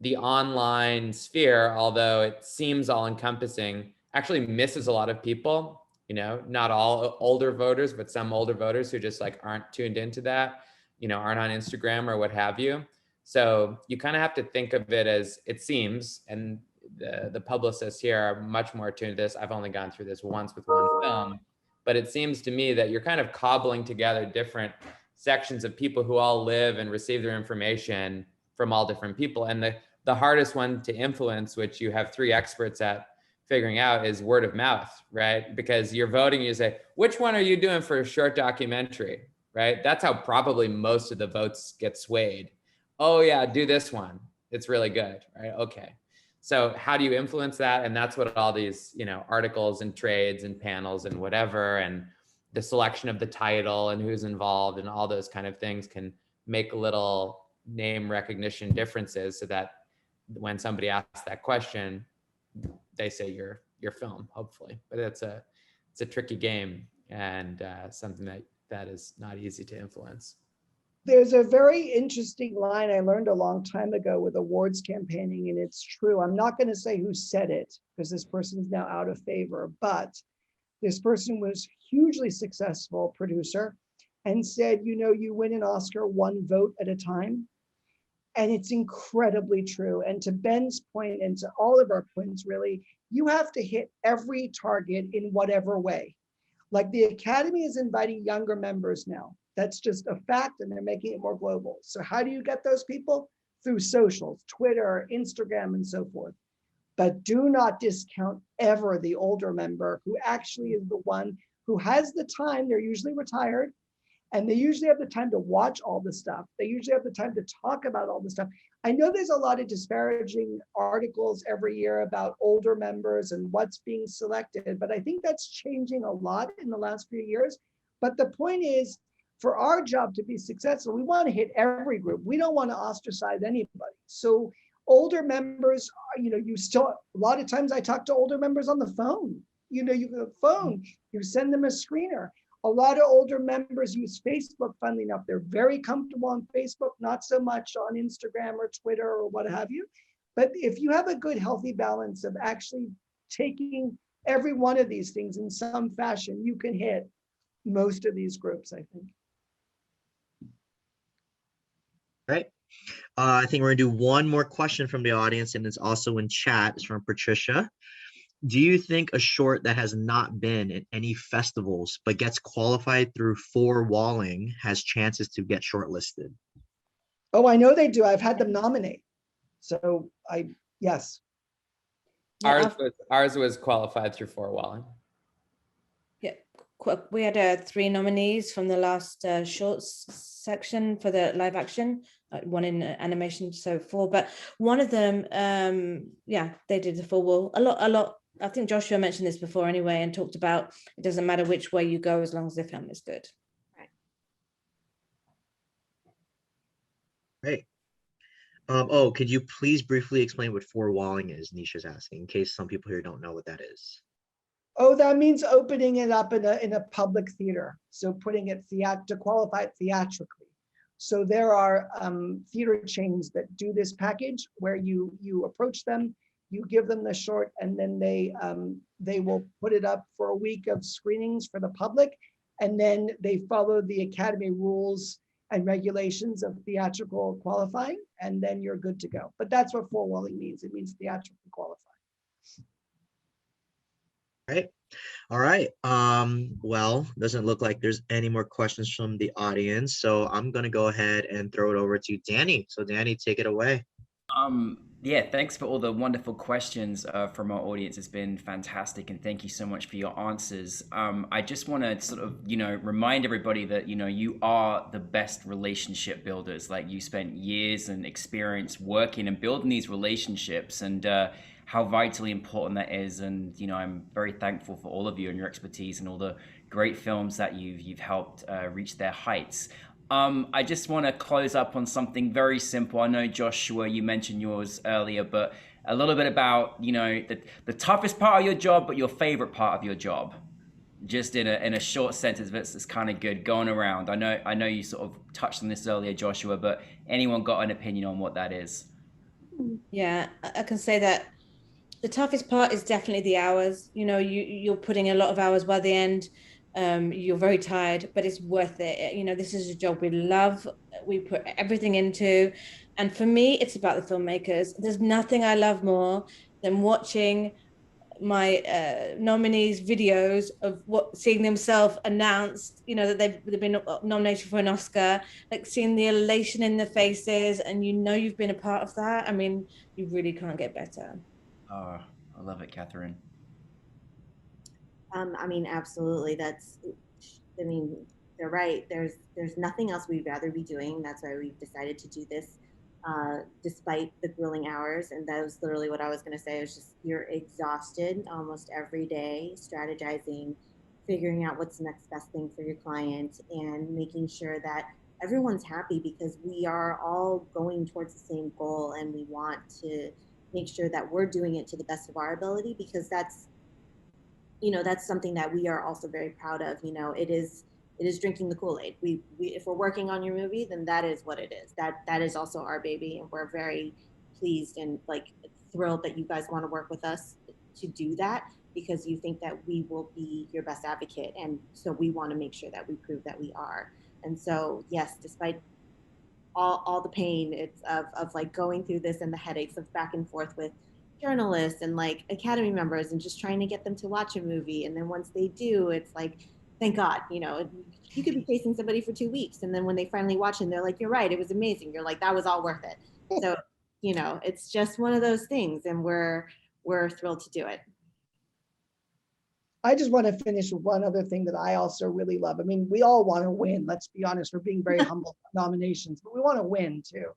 the online sphere, although it seems all encompassing, actually misses a lot of people, not all older voters, but some older voters who just like aren't tuned into that, aren't on Instagram or what have you. So you kind of have to think of it as, it seems, and the publicists here are much more attuned to this. I've only gone through this once with one film, but it seems to me that you're kind of cobbling together different sections of people who all live and receive their information from all different people. And the hardest one to influence, which you have 3 experts at figuring out, is word of mouth, right? Because you're voting, you say, which one are you doing for a short documentary, right? That's how probably most of the votes get swayed. Oh yeah, do this one. It's really good, right? Okay. So how do you influence that? And that's what all these, you know, articles and trades and panels and whatever, and the selection of the title and who's involved and all those kind of things can make little name recognition differences, so that when somebody asks that question, they say your film, hopefully. But it's a tricky game, and something that is not easy to influence. There's a very interesting line I learned a long time ago with awards campaigning, and it's true. I'm not going to say who said it because this person is now out of favor, but this person was hugely successful producer and said, you know, you win an Oscar one vote at a time. And it's incredibly true. And to Ben's point, and to all of our points, really, you have to hit every target in whatever way. Like the Academy is inviting younger members now. That's just a fact, and they're making it more global. So how do you get those people? Through socials, Twitter, Instagram, and so forth. But do not discount ever the older member who actually is the one who has the time. They're usually retired, and they usually have the time to watch all the stuff. They usually have the time to talk about all the stuff. I know there's a lot of disparaging articles every year about older members and what's being selected, but I think that's changing a lot in the last few years. But the point is, for our job to be successful, we want to hit every group. We don't want to ostracize anybody. So older members, you know, you still, a lot of times I talk to older members on the phone. You know, you have a phone, you send them a screener. A lot of older members use Facebook, funnily enough. They're very comfortable on Facebook, not so much on Instagram or Twitter or what have you. But if you have a good, healthy balance of actually taking every one of these things in some fashion, you can hit most of these groups, I think. Right. I think we're gonna do one more question from the audience, and it's also in chat. It's from Patricia. Do you think a short that has not been in any festivals but gets qualified through Forewalling has chances to get shortlisted? Oh, I know they do. I've had them nominate. So yes. Ours was qualified through Forewalling. Yeah, we had 3 nominees from the last shorts section for the live action, one in animation, so 4. But one of them, yeah, they did the full wall. A lot. I think Joshua mentioned this before anyway, and talked about it doesn't matter which way you go as long as the film is good. Right. Great. Oh, could you please briefly explain what Forewalling is? Nisha's asking, in case some people here don't know what that is. Oh, that means opening it up in a public theater. So putting it to qualify it theatrically. So there are theater chains that do this package where you approach them, you give them the short, and then they will put it up for a week of screenings for the public, and then they follow the Academy rules and regulations of theatrical qualifying, and then you're good to go. But that's what forewalling means. It means theatrical qualifying. Right. All right. Well, doesn't look like there's any more questions from the audience, so I'm gonna go ahead and throw it over to Danny. So Danny, take it away. Yeah, thanks for all the wonderful questions from our audience. It's been fantastic, and thank you so much for your answers. I just want to sort of, remind everybody that, you are the best relationship builders. Like, you spent years and experience working and building these relationships, and how vitally important that is. And, I'm very thankful for all of you and your expertise and all the great films that you've helped reach their heights. I just want to close up on something very simple. I know, Joshua, you mentioned yours earlier, but a little bit about, the toughest part of your job, but your favorite part of your job. Just in a short sentence, it's kind of good going around. I know you sort of touched on this earlier, Joshua, but anyone got an opinion on what that is? Yeah, I can say that the toughest part is definitely the hours. You're putting a lot of hours by the end. You're very tired, but it's worth it. This is a job we love. We put everything into, and for me, it's about the filmmakers. There's nothing I love more than watching my nominees' videos of seeing themselves announced, that they've been nominated for an Oscar, like seeing the elation in their faces, and you've been a part of that. I mean, you really can't get better. Oh, I love it, Catherine. I mean, absolutely. They're right. There's nothing else we'd rather be doing. That's why we've decided to do this despite the grueling hours. And that was literally what I was going to say. It was just, you're exhausted almost every day, strategizing, figuring out what's the next best thing for your client, and making sure that everyone's happy, because we are all going towards the same goal, and we want to make sure that we're doing it to the best of our ability, because that's, you know, that's something that we are also very proud of. You know, it is drinking the Kool-Aid. We if we're working on your movie, then that is what it is. That is also our baby, and we're very pleased and like thrilled that you guys want to work with us to do that, because you think that we will be your best advocate, and so we want to make sure that we prove that we are. And so yes, despite all the pain it's of like going through this, and the headaches of back and forth with journalists and like Academy members, and just trying to get them to watch a movie, and then once they do, it's like, thank God, you know, you could be chasing somebody for 2 weeks, and then when they finally watch it, they're like, you're right, it was amazing. You're like, that was all worth it. So, you know, it's just one of those things, and we're thrilled to do it. I just want to finish with one other thing that I also really love. I mean, we all want to win. Let's be honest, we're being very humble about nominations, but we want to win too.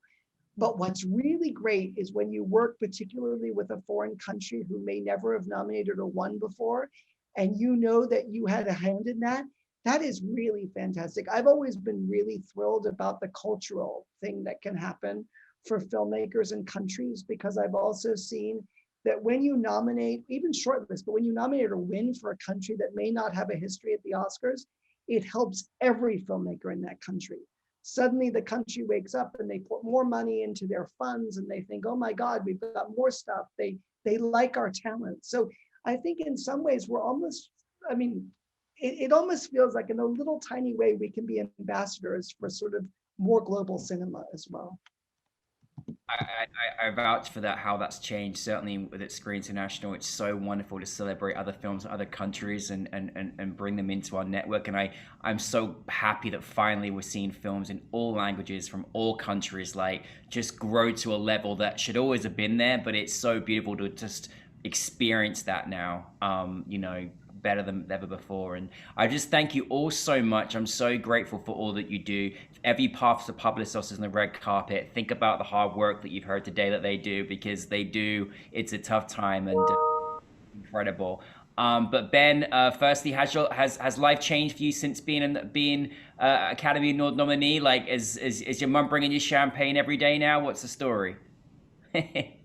But what's really great is when you work particularly with a foreign country who may never have nominated or won before, and you know that you had a hand in that, that is really fantastic. I've always been really thrilled about the cultural thing that can happen for filmmakers and countries, because I've also seen that when you nominate, even shortlist, but when you nominate or win for a country that may not have a history at the Oscars, it helps every filmmaker in that country. Suddenly the country wakes up and they put more money into their funds, and they think, oh my God, we've got more stuff. They like our talent. So I think in some ways we're almost, I mean, it almost feels like in a little tiny way we can be ambassadors for sort of more global cinema as well. I vouch for that, how that's changed. Certainly with it Screen International, it's so wonderful to celebrate other films in other countries and bring them into our network. And I'm so happy that finally we're seeing films in all languages from all countries, like just grow to a level that should always have been there. But it's so beautiful to just experience that now, you know, better than ever before. And I just thank you all so much. I'm so grateful for all that you do. If ever you pass the Publicists on the red carpet, think about the hard work that you've heard today that they do, because they do. It's a tough time and incredible. But Ben, firstly, has life changed for you since being Academy Nominee? Like, is your mum bringing you champagne every day now? What's the story?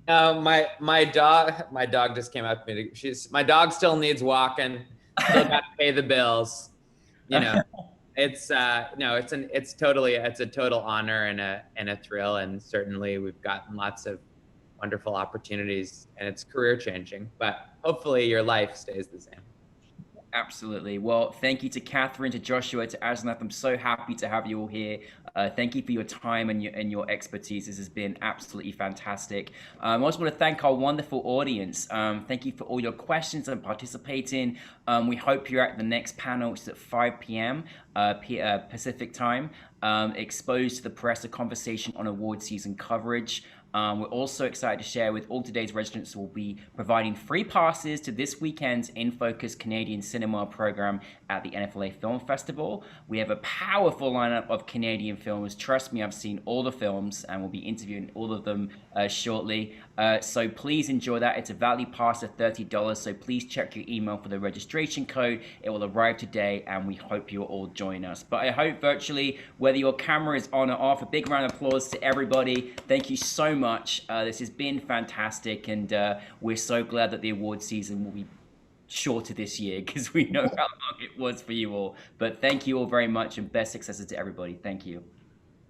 My dog just came up to me. My dog still needs walking. Still got to pay the bills. You know, it's no, it's a total honor and a thrill, and certainly we've gotten lots of wonderful opportunities, and it's career changing. But hopefully your life stays the same. Absolutely. Well, thank you to Catherine, to Joshua, to Asnath. I'm so happy to have you all here. Thank you for your time and your expertise. This has been absolutely fantastic. I also want to thank our wonderful audience. Thank you for all your questions and participating. We hope you're at the next panel, which is at 5 p.m. Pacific time, exposed to the press, a conversation on award season coverage. We're also excited to share with all today's residents we'll be providing free passes to this weekend's In Focus Canadian Cinema program at the NFMLA Film Festival. We have a powerful lineup of Canadian films. Trust me, I've seen all the films, and we'll be interviewing all of them shortly. So please enjoy that. It's a value pass of $30, so please check your email for the registration code. It will arrive today, and we hope you'll all join us. But I hope virtually, whether your camera is on or off, a big round of applause to everybody. Thank you so much. This has been fantastic, and we're so glad that the award season will be shorter this year, because we know how long it was for you all. But thank you all very much, and best successes to everybody. Thank you.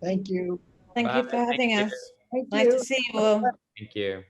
Thank you. Thank you for having us. Thank Nice you. to see you all. Thank you.